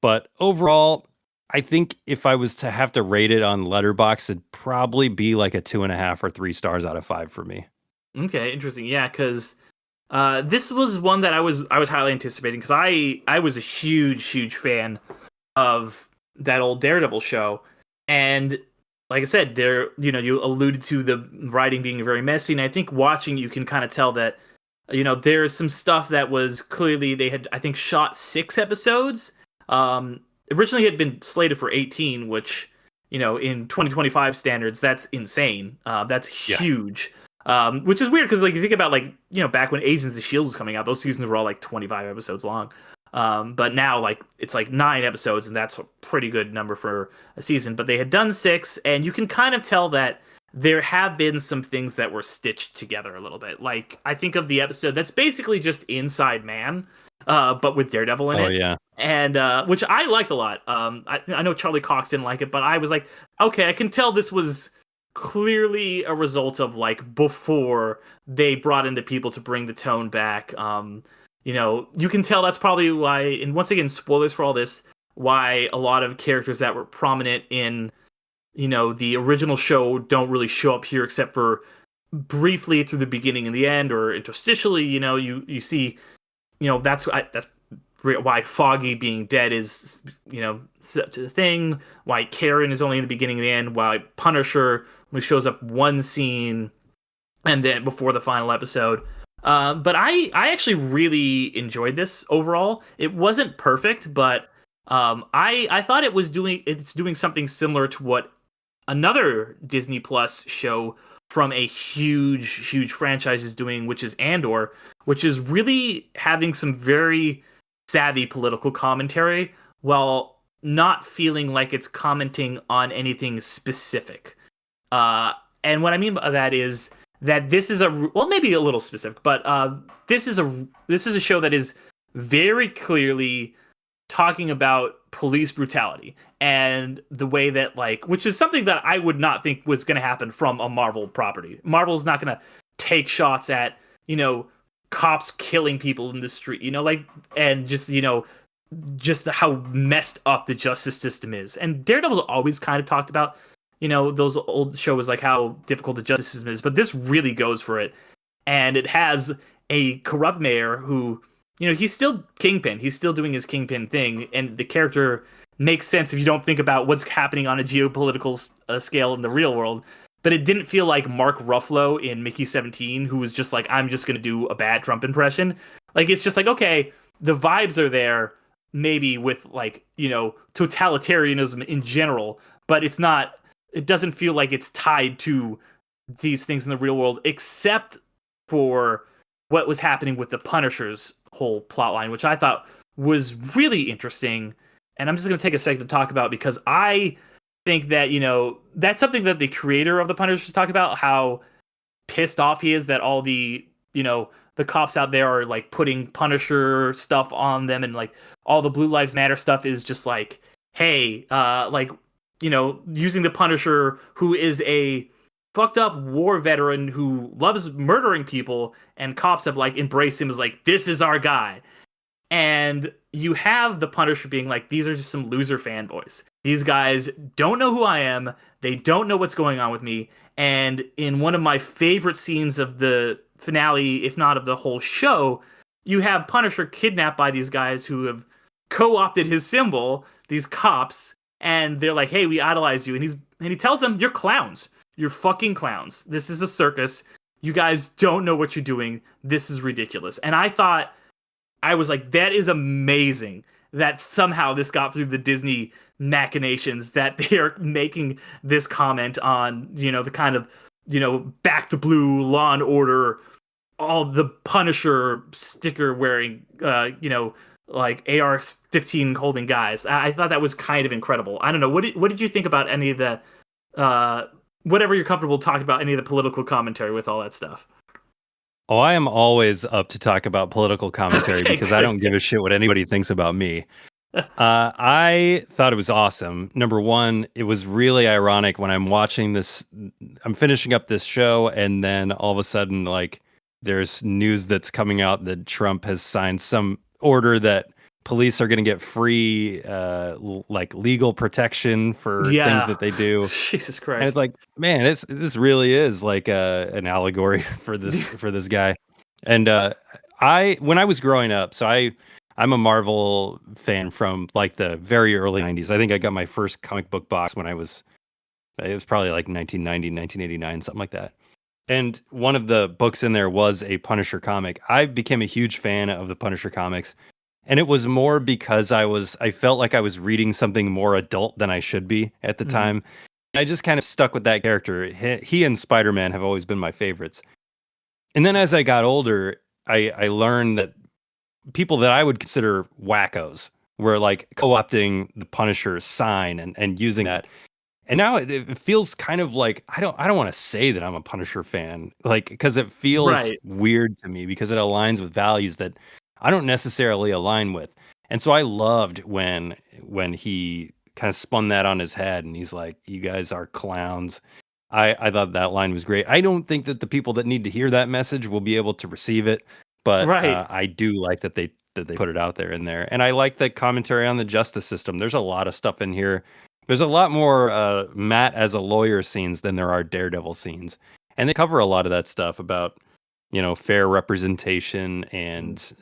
but overall, I think if I was to have to rate it on Letterboxd, it'd probably be like a 2.5 or 3 stars out of 5 for me. Okay, interesting. Yeah, because this was one that I was highly anticipating because I was a huge fan of that old Daredevil show, and like I said, you alluded to the writing being very messy, and I think watching you can kind of tell that there's some stuff that was clearly they had I think shot 6 episodes. Originally had been slated for 18, which in 2025 standards that's insane. That's huge. Which is weird because like you think about back when Agents of Shield was coming out, those seasons were all like 25 episodes long. But now like it's like 9 episodes, and that's a pretty good number for a season. But they had done 6, and you can kind of tell that there have been some things that were stitched together a little bit. Like I think of the episode that's basically just Inside Man, but with Daredevil in it. Oh yeah. And which I liked a lot. I know Charlie Cox didn't like it, but I was like, okay, I can tell this was clearly a result of like before they brought in the people to bring the tone back. You can tell that's probably why, and once again, spoilers for all this, why a lot of characters that were prominent in, the original show don't really show up here except for briefly through the beginning and the end, or interstitially, you see, that's why Foggy being dead is, such a thing, why Karen is only in the beginning and the end, why Punisher only shows up one scene and then before the final episode. But I actually really enjoyed this overall. It wasn't perfect, but I thought it's doing something similar to what another Disney Plus show from a huge franchise is doing, which is Andor, which is really having some very savvy political commentary while not feeling like it's commenting on anything specific. And what I mean by that is that this is maybe a little specific, but this is a show that is very clearly talking about police brutality and the way that which is something that I would not think was going to happen from a Marvel property. Marvel's not going to take shots at, cops killing people in the street, and just how messed up the justice system is. And Daredevil's always kind of talked about, those old shows, like how difficult the justice system is, but this really goes for it. And it has a corrupt mayor who, he's still Kingpin. He's still doing his Kingpin thing. And the character makes sense if you don't think about what's happening on a geopolitical scale in the real world. But it didn't feel like Mark Ruffalo in Mickey 17, who was just like, I'm just going to do a bad Trump impression. Like, it's just like, okay, the vibes are there, maybe with totalitarianism in general, but it doesn't feel like it's tied to these things in the real world, except for what was happening with the Punisher's whole plotline, which I thought was really interesting. And I'm just going to take a second to talk about because I think that, that's something that the creator of the Punisher talked about, how pissed off he is that all the cops out there are like putting Punisher stuff on them, and like all the Blue Lives Matter stuff is just like, hey, using the Punisher, who is a fucked up war veteran who loves murdering people, and cops have like embraced him as like, this is our guy. And you have the Punisher being like, these are just some loser fanboys. These guys don't know who I am. They don't know what's going on with me. And in one of my favorite scenes of the finale, if not of the whole show, you have Punisher kidnapped by these guys who have co-opted his symbol, these cops, and they're like, hey, we idolize you. And he tells them, you're clowns. You're fucking clowns. This is a circus. You guys don't know what you're doing. This is ridiculous. And I was like, that is amazing that somehow this got through the Disney machinations, that they are making this comment on, the kind of, Back to Blue, Law and Order, all the Punisher sticker wearing, like AR-15 holding guys. I thought that was kind of incredible. I don't know. What did you think about any of the, whatever you're comfortable talking about, any of the political commentary with all that stuff? Oh, I am always up to talk about political commentary Okay, because I good. don't give a shit what anybody thinks about me. I thought it was awesome. Number one, it was really ironic when I'm watching this. I'm finishing up this show, and then all of a sudden, like, there's news that's coming out that Trump has signed some order that police are going to get free, like, legal protection for things Yeah. that they do. Jesus And it's Christ. like, man, this really is like an allegory for this guy. And I when I was growing up, I'm a Marvel fan from like the very early 90s. I think I got my first comic book box when it was probably like 1990, 1989, something like that. And one of the books in there was a Punisher comic. I became a huge fan of the Punisher comics. And it was more because I felt like I was reading something more adult than I should be at the Mhm. time. I just kind of stuck with that character. He and Spider-Man have always been my favorites. And then as I got older, I learned that people that I would consider wackos were like co-opting the Punisher sign and using that. And now it feels kind of like I don't want to say that I'm a Punisher fan, like, because it feels Right. weird to me because it aligns with values that I don't necessarily align with. And so I loved when he kind of spun that on his head and he's like, "You guys are clowns." I thought that line was great. I don't think that the people that need to hear that message will be able to receive it, but Right. I do like that they put it out there in there, and I like the commentary on the justice system. There's a lot of stuff in here. There's a lot more Matt as a lawyer scenes than there are Daredevil scenes, and they cover a lot of that stuff about fair representation and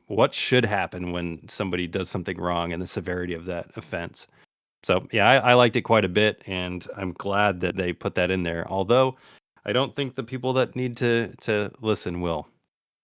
what should happen when somebody does something wrong and the severity of that offense. So yeah, I liked it quite a bit, and I'm glad that they put that in there. Although I don't think the people that need to listen will.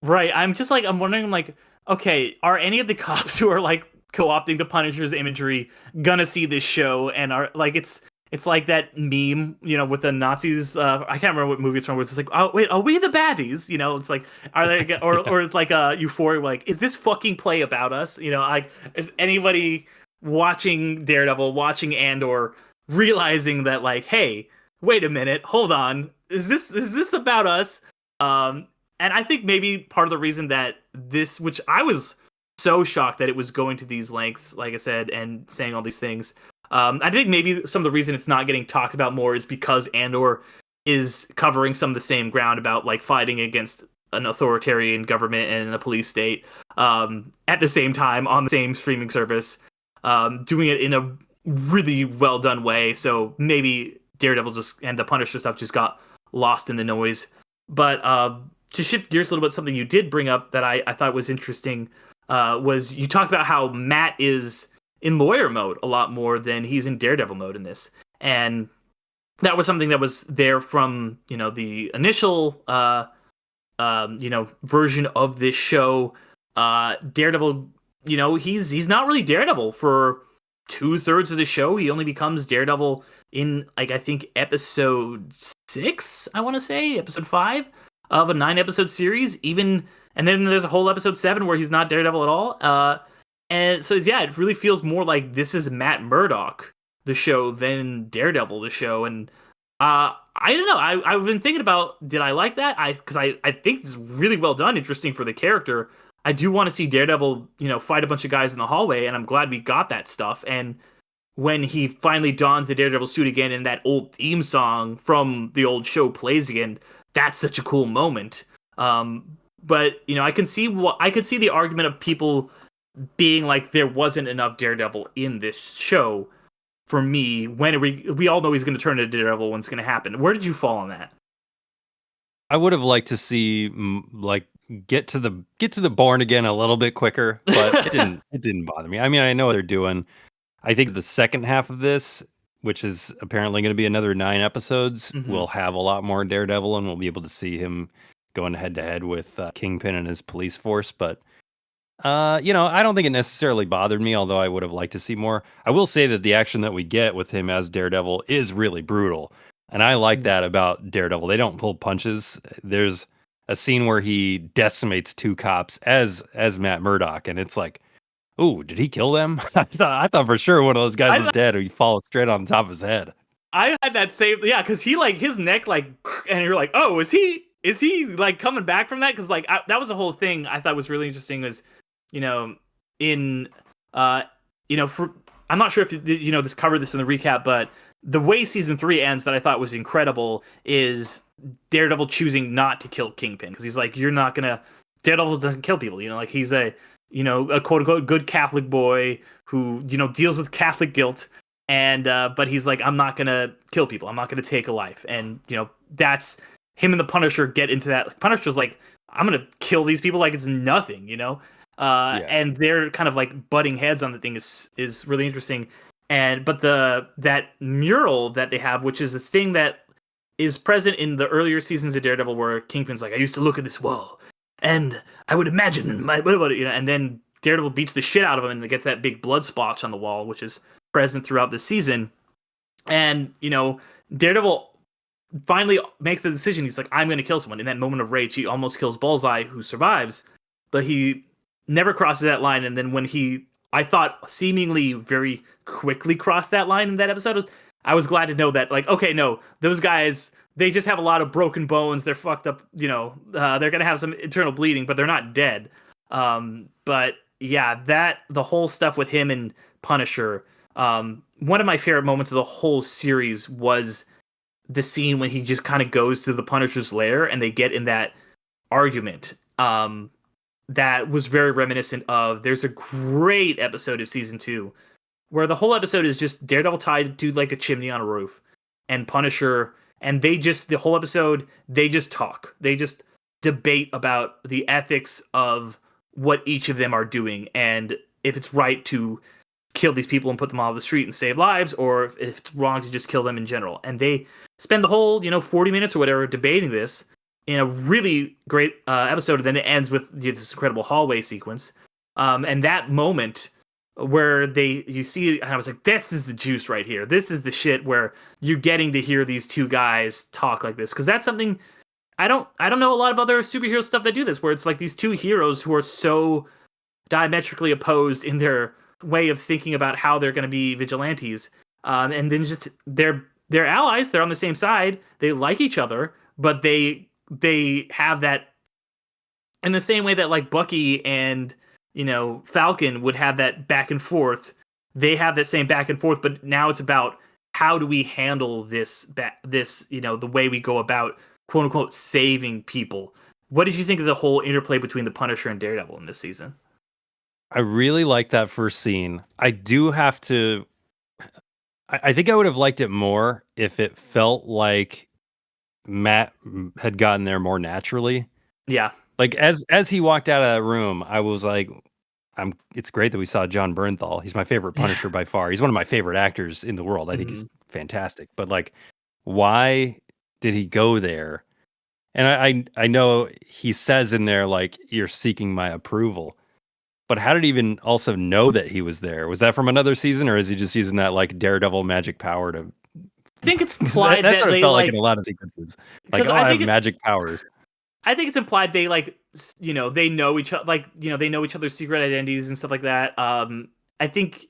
Right. I'm wondering, like, okay, are any of the cops who are like co-opting the Punisher's imagery gonna see this show, and are like, it's like that meme, with the Nazis. I can't remember what movie it's from. Where it's just like, oh wait, are we the baddies? It's like, are they, or it's like a Euphoria, like, is this fucking play about us? Like, is anybody watching Daredevil, watching Andor, realizing that, like, hey, wait a minute, hold on, is this about us? Um, and I think maybe part of the reason that this, which I was so shocked that it was going to these lengths, like I said, and saying all these things. I think maybe some of the reason it's not getting talked about more is because Andor is covering some of the same ground about like fighting against an authoritarian government and a police state, at the same time on the same streaming service, doing it in a really well done way. So maybe Daredevil just and the Punisher stuff just got lost in the noise. But to shift gears a little bit, something you did bring up that I thought was interesting, was you talked about how Matt is in lawyer mode a lot more than he's in Daredevil mode in this. And that was something that was there from, the initial, version of this show. Daredevil, he's not really Daredevil for 2/3 of the show. He only becomes Daredevil in, like, I think episode 6, I want to say, episode 5 of a 9-episode series. And then there's a whole episode 7 where he's not Daredevil at all. And so, yeah, it really feels more like this is Matt Murdock the show than Daredevil the show, and I don't know. I've been thinking about, did I like that? I think it's really well done, interesting for the character. I do want to see Daredevil, fight a bunch of guys in the hallway, and I'm glad we got that stuff. And when he finally dons the Daredevil suit again, and that old theme song from the old show plays again, that's such a cool moment. But I can see the argument of people being like, there wasn't enough Daredevil in this show for me. When we all know he's going to turn into Daredevil when it's going to happen. Where did you fall on that? I would have liked to see like get to the born again a little bit quicker, but it didn't bother me. I mean, I know what they're doing. I think the second half of this, which is apparently going to be another 9 episodes, will have a lot more Daredevil, and we'll be able to see him going head to head with Kingpin and his police force. But I don't think it necessarily bothered me, although I would have liked to see more. I will say that the action that we get with him as Daredevil is really brutal. And I like that about Daredevil. They don't pull punches. There's a scene where he decimates 2 cops as Matt Murdock, and it's like, ooh, did he kill them? I thought for sure one of those guys was dead, or he falls straight on top of his head. I had that same, yeah, because he like his neck and you're like, oh, is he like coming back from that? Because like that was the whole thing I thought was really interesting was, in for I'm not sure if this covered this in the recap, but the way season 3 ends that I thought was incredible is Daredevil choosing not to kill Kingpin, because he's like, you're not gonna. Daredevil doesn't kill people, like he's a quote unquote good Catholic boy who deals with Catholic guilt, and but he's like, I'm not gonna kill people, I'm not gonna take a life, and that's him and the Punisher get into that. Like, Punisher's like, I'm gonna kill these people like it's nothing, and they're kind of like butting heads on the thing is really interesting. But that mural that they have, which is a thing that is present in the earlier seasons of Daredevil, where Kingpin's like, I used to look at this wall and I would imagine and then Daredevil beats the shit out of him and gets that big blood splotch on the wall, which is present throughout the season. And Daredevil finally makes the decision. He's like, I'm going to kill someone. In that moment of rage, he almost kills Bullseye, who survives, but he never crosses that line. And then when I thought seemingly very quickly crossed that line in that episode, I was glad to know that, like, okay, no, those guys, they just have a lot of broken bones. They're fucked up, they're going to have some internal bleeding, but they're not dead. But yeah, the whole stuff with him and Punisher, one of my favorite moments of the whole series was the scene when he just kind of goes to the Punisher's lair and they get in that argument. That was very reminiscent of, there's a great episode of season 2 where the whole episode is just Daredevil tied to like a chimney on a roof and Punisher, and the whole episode, they just talk. They just debate about the ethics of what each of them are doing and if it's right to kill these people and put them on the street and save lives, or if it's wrong to just kill them in general. And they spend the whole, 40 minutes or whatever debating this in a really great episode, and then it ends with this incredible hallway sequence. And that moment where you see, and I was like, this is the juice right here. This is the shit where you're getting to hear these two guys talk like this. Because that's something, I don't know a lot of other superhero stuff that do this, where it's like these two heroes who are so diametrically opposed in their way of thinking about how they're going to be vigilantes. And then just they're allies. They're on the same side. They like each other, but they have that in the same way that like Bucky and Falcon would have that back and forth. They have that same back and forth, but now it's about how do we handle this the way we go about quote unquote saving people. What did you think of the whole interplay between the Punisher and Daredevil in this season? I really like that first scene. I do have to. I think I would have liked it more if it felt like Matt had gotten there more naturally. Yeah. Like as he walked out of that room, I was like, it's great that we saw John Bernthal. He's my favorite Punisher by far. He's one of my favorite actors in the world. I think he's fantastic. But like, why did he go there? And I know he says in there, like, you're seeking my approval. But how did he even also know that he was there? Was that from another season, or is he just using that like Daredevil magic power to? I think it's implied that's that what it they felt like in a lot of sequences. Like, oh, I have magic powers. I think it's implied they they know each other, they know each other's secret identities and stuff like that. I think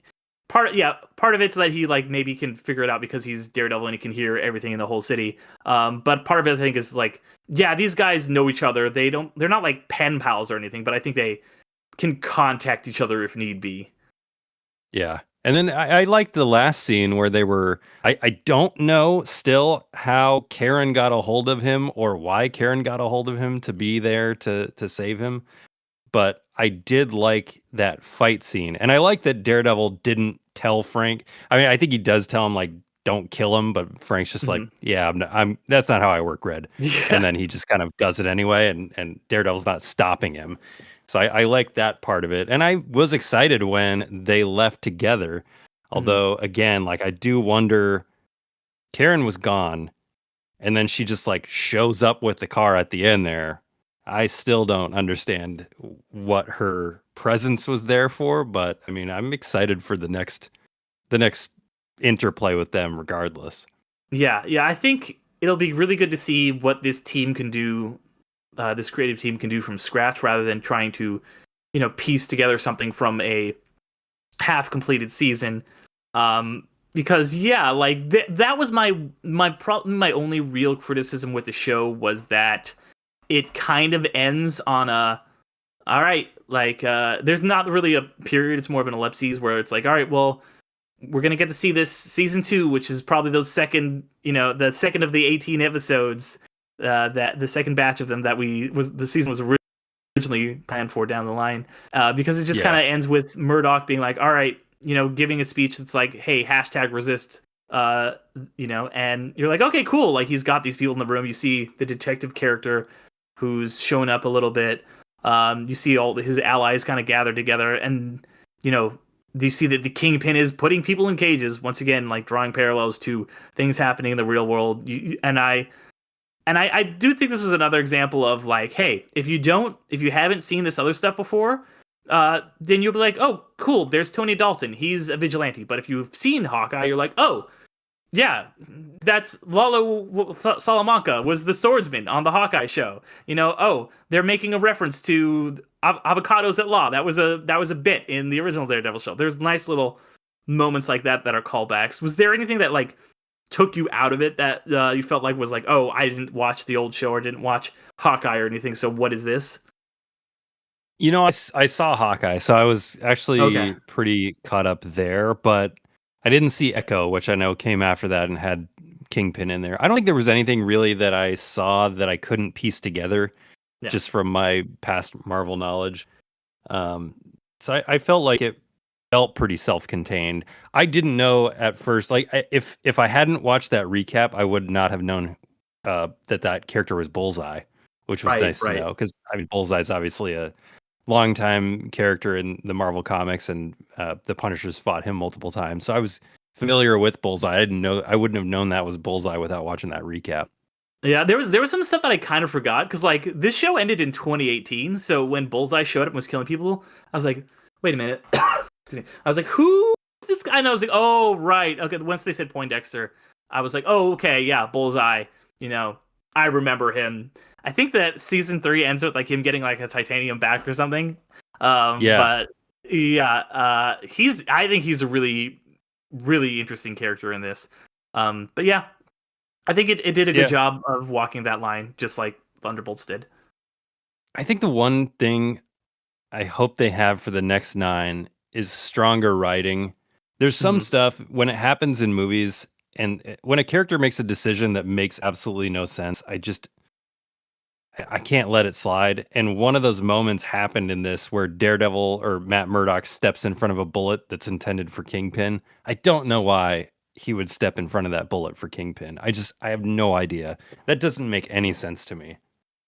part of it's that he like maybe can figure it out because he's Daredevil and he can hear everything in the whole city. But part of it I think is like, yeah, these guys know each other. They're not like pen pals or anything, but I think they can contact each other if need be. Yeah. And then I liked the last scene where they were. I don't know still how Karen got a hold of him or why Karen got a hold of him to be there to save him. But I did like that fight scene. And I like that Daredevil didn't tell Frank. I mean, I think he does tell him, like, don't kill him, but Frank's just like, Mhm. yeah, that's not how I work, Red. And Yeah. then he just kind of does it anyway, and Daredevil's not stopping him. So I like that part of it. And I was excited when they left together. Mhm. Although, again, like, I do wonder, Karen was gone, and then she just like shows up with the car at the end there. I still don't understand what her presence was there for, but I mean, I'm excited for the next interplay with them regardless. Yeah. I think it'll be really good to see what this team can do. This creative team can do from scratch rather than trying to, piece together something from a half completed season. Because yeah, like that was my only real criticism with the show was that it kind of ends on a all right, like there's not really a period, it's more of an ellipses where it's like, all right, well, we're gonna get to see this season 2, which is probably the second of the 18 episodes, that the second batch of them that the season was originally planned for down the line, because it just kind Yeah. of ends with Murdoch being like, all right, giving a speech that's like, hey, hashtag resist, and you're like, okay, cool, like he's got these people in the room. You see the detective character who's shown up a little bit. You see all his allies kind of gathered together, and you know you see that the kingpin is putting people in cages once again, like drawing parallels to things happening in the real world. I do think this was another example of like, hey, if you haven't seen this other stuff before, then you'll be like, oh, cool, there's Tony Dalton, he's a vigilante. But if you've seen Hawkeye, you're like, oh, yeah, that's Lalo Salamanca was the swordsman on the Hawkeye show. Oh, they're making a reference to avocados at law. That was a bit in the original Daredevil show. There's nice little moments like that are callbacks. Was there anything that like took you out of it that you felt like was like, oh, I didn't watch the old show or didn't watch Hawkeye or anything, so what is this? I saw Hawkeye, so I was Okay. actually pretty caught up there, but I didn't see Echo, which I know came after that and had Kingpin in there. I don't think there was anything really that I saw that I couldn't piece together Yeah. just from my past Marvel knowledge. Um, so I felt like it felt pretty self-contained. I didn't know at first, like if I hadn't watched that recap, I would not have known that character was Bullseye, which was Right, nice to right. know because I mean Bullseye's obviously a longtime character in the Marvel comics, and the Punishers fought him multiple times. So I was familiar with Bullseye. I wouldn't have known that was Bullseye without watching that recap. Yeah, there was some stuff that I kind of forgot because like this show ended in 2018. So when Bullseye showed up and was killing people, I was like, wait a minute. Excuse me. I was like, who is this guy? And I was like, oh right, okay. Once they said Poindexter, I was like, oh okay, yeah, Bullseye. You know, I remember him. I think that season 3 ends with like him getting like a titanium back or something. Yeah, But yeah, I think he's a really really interesting character in this. But yeah, I think it did a good yeah. job of walking that line, just like Thunderbolts did. I think the one thing I hope they have for the next 9 is stronger writing. There's some Hmm. stuff when it happens in movies, and when a character makes a decision that makes absolutely no sense, I can't let it slide. And one of those moments happened in this where Daredevil or Matt Murdock steps in front of a bullet that's intended for Kingpin. I don't know why he would step in front of that bullet for Kingpin. I have no idea. That doesn't make any sense to me.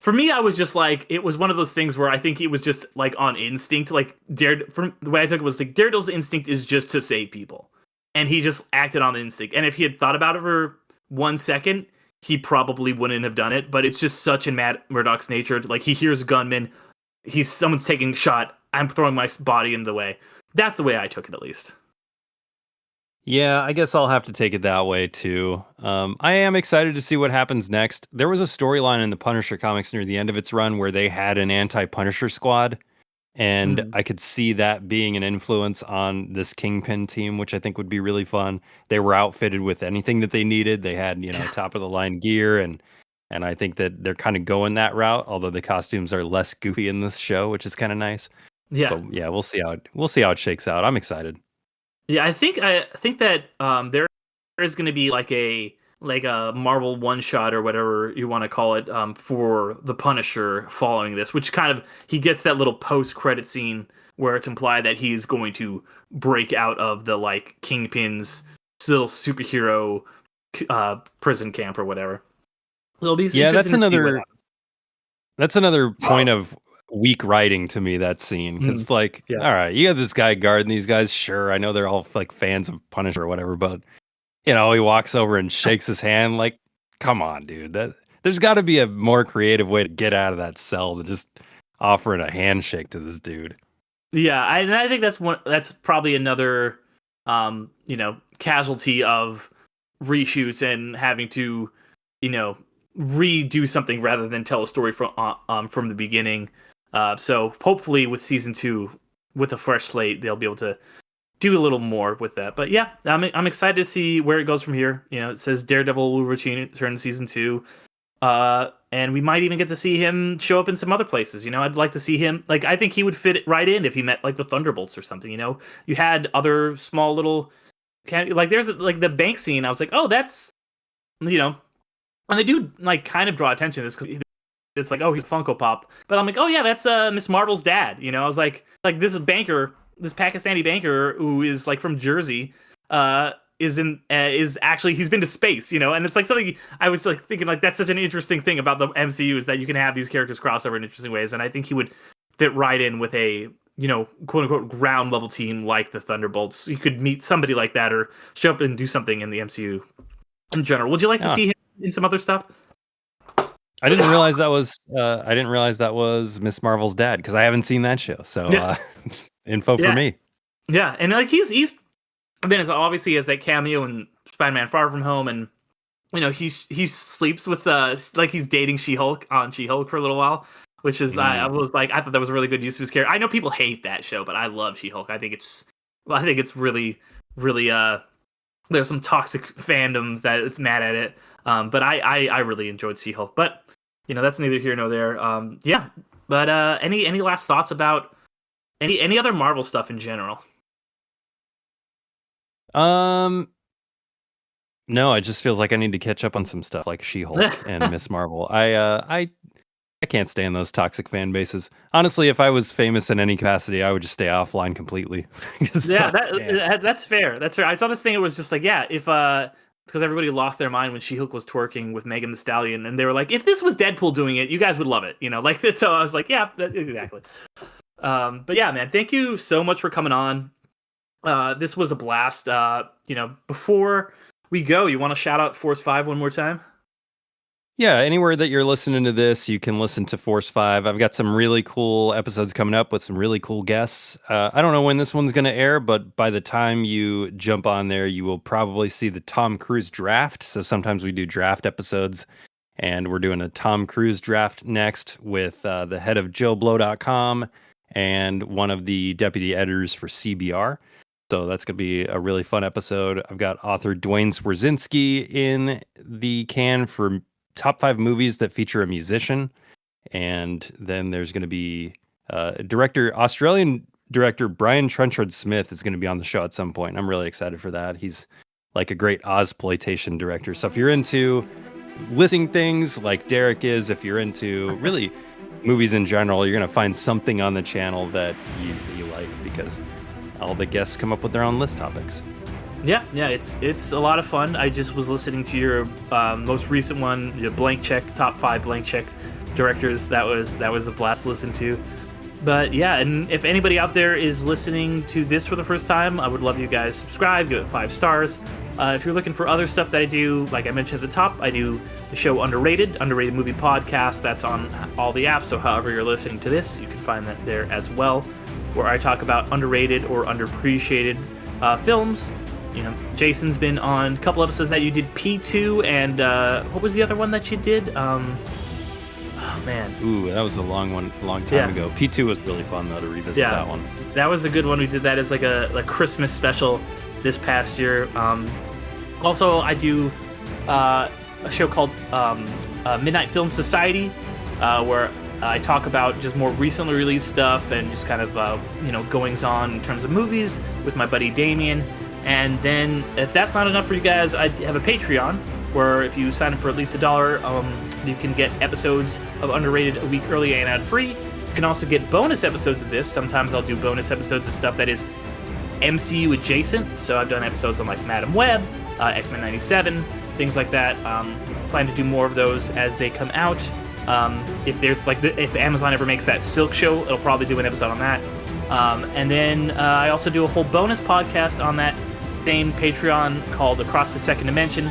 For me, I was just like, it was one of those things where I think it was just like on instinct. Like from the way I took it was like Daredevil's instinct is just to save people, and he just acted on the instinct. And if he had thought about it for 1 second, he probably wouldn't have done it. But it's just such in Matt Murdock's nature. Like he hears a gunman, someone's taking a shot. I'm throwing my body in the way. That's the way I took it, at least. Yeah, I guess I'll have to take it that way too. I am excited to see what happens next. There was a storyline in the Punisher comics near the end of its run where they had an anti-Punisher squad, And Mm. I could see that being an influence on this Kingpin team, which I think would be really fun. They were outfitted with anything that they needed. They had, top of the line gear, and I think that they're kind of going that route, although the costumes are less goofy in this show, which is kind of nice. Yeah. But yeah, we'll see how it shakes out. I'm excited. Yeah, I think that there is going to be like a Marvel one shot or whatever you want to call it for the Punisher following this, which kind of he gets that little post credit scene where it's implied that he's going to break out of the like Kingpin's little superhero prison camp or whatever. So it'll be Yeah, interesting to see what happens. that's another point of weak writing to me, that scene, because Mm, it's like, yeah. all right, you have this guy guarding these guys. Sure, I know they're all like fans of Punisher or whatever, but he walks over and shakes his hand. Like, come on, dude. There's got to be a more creative way to get out of that cell than just offering a handshake to this dude. Yeah, and I think that's probably another casualty of reshoots and having to, you know, redo something rather than tell a story from the beginning. So hopefully with season 2 with a fresh slate, they'll be able to do a little more with that. But yeah, I'm excited to see where it goes from here. It says Daredevil will return in season 2. And we might even get to see him show up in some other places. I'd like to see him. Like, I think he would fit right in if he met like the Thunderbolts or something. You had other small little, like there's like the bank scene. I was like, oh, that's, and they do like kind of draw attention to this because it's like, oh, he's Funko Pop. But I'm like, oh yeah, that's Miss Marvel's dad. I was like this banker, this Pakistani banker who is like from Jersey, is actually he's been to space, and it's like something I was like thinking like that's such an interesting thing about the MCU is that you can have these characters cross over in interesting ways, and I think he would fit right in with a quote unquote ground level team like the Thunderbolts. You could meet somebody like that or show up and do something in the MCU in general. Would you like to see him in some other stuff? I didn't realize that was Miss Marvel's dad because I haven't seen that show. So Yeah. info for me. Yeah, and like he's been as obviously as that cameo in Spider-Man: Far From Home, and he sleeps with like he's dating She-Hulk on She-Hulk for a little while, which is I thought that was a really good use of his character. I know people hate that show, but I love She-Hulk. I think it's really really there's some toxic fandoms that it's mad at it, but I really enjoyed She-Hulk. But that's neither here nor there. Yeah, but any last thoughts about any other Marvel stuff in general? No, it just feels like I need to catch up on some stuff like She-Hulk and Miss Marvel. I can't stand those toxic fan bases. Honestly, if I was famous in any capacity, I would just stay offline completely. Yeah, that's fair. That's fair. I saw this thing. It was just like, yeah, if because everybody lost their mind when She-Hulk was twerking with Megan Thee Stallion, and they were like, if this was Deadpool doing it, you guys would love it. Like so. I was like, yeah, exactly. But yeah, man, thank you so much for coming on. This was a blast. Before we go, you want to shout out Force 5 one more time? Yeah, anywhere that you're listening to this, you can listen to Force 5. I've got some really cool episodes coming up with some really cool guests. I don't know when this one's going to air, but by the time you jump on there, you will probably see the Tom Cruise draft. So sometimes we do draft episodes, and we're doing a Tom Cruise draft next with the head of JoeBlow.com and one of the deputy editors for CBR. So that's going to be a really fun episode. I've got author Dwayne Swarzynski in the can for top 5 movies that feature a musician. And then there's going to be Australian director Brian Trenchard Smith is going to be on the show at some point. I'm really excited for that. He's like a great Ozploitation director. So if you're into listening things like Derek is, if you're into really movies in general, you're going to find something on the channel that you like because all the guests come up with their own list topics. Yeah, it's a lot of fun. I just was listening to your most recent one, your Blank Check, top 5 Blank Check directors. That was a blast to listen to. But yeah, and if anybody out there is listening to this for the first time, I would love you guys subscribe, give it 5 stars. If you're looking for other stuff that I do, like I mentioned at the top, I do the show Underrated Movie Podcast. That's on all the apps, so however you're listening to this, you can find that there as well, where I talk about underrated or underappreciated films. Jason's been on a couple episodes that you did P2, and what was the other one that you did? Oh man. Ooh, that was a long time ago. P2 was really fun though to revisit that one. That was a good one. We did that as like a Christmas special this past year. Also, I do a show called Midnight Film Society, where I talk about just more recently released stuff and just kind of goings on in terms of movies with my buddy Damien. And then, if that's not enough for you guys, I have a Patreon where if you sign up for at least $1, you can get episodes of Underrated a week early and ad-free. You can also get bonus episodes of this. Sometimes I'll do bonus episodes of stuff that is MCU adjacent. So I've done episodes on like Madam Web, X-Men 97, things like that. Plan to do more of those as they come out. If there's if Amazon ever makes that Silk show, it'll probably do an episode on that. And then I also do a whole bonus podcast on that same Patreon called Across the Second Dimension,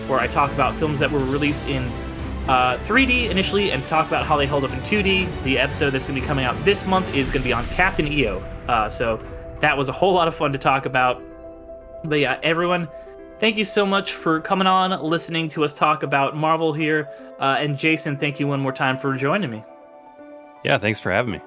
where I talk about films that were released in 3D initially and talk about how they held up in 2D. The episode that's going to be coming out this month is going to be on Captain EO. So that was a whole lot of fun to talk about. But yeah, everyone, thank you so much for coming on, listening to us talk about Marvel here. And Jason, thank you one more time for joining me. Yeah, thanks for having me.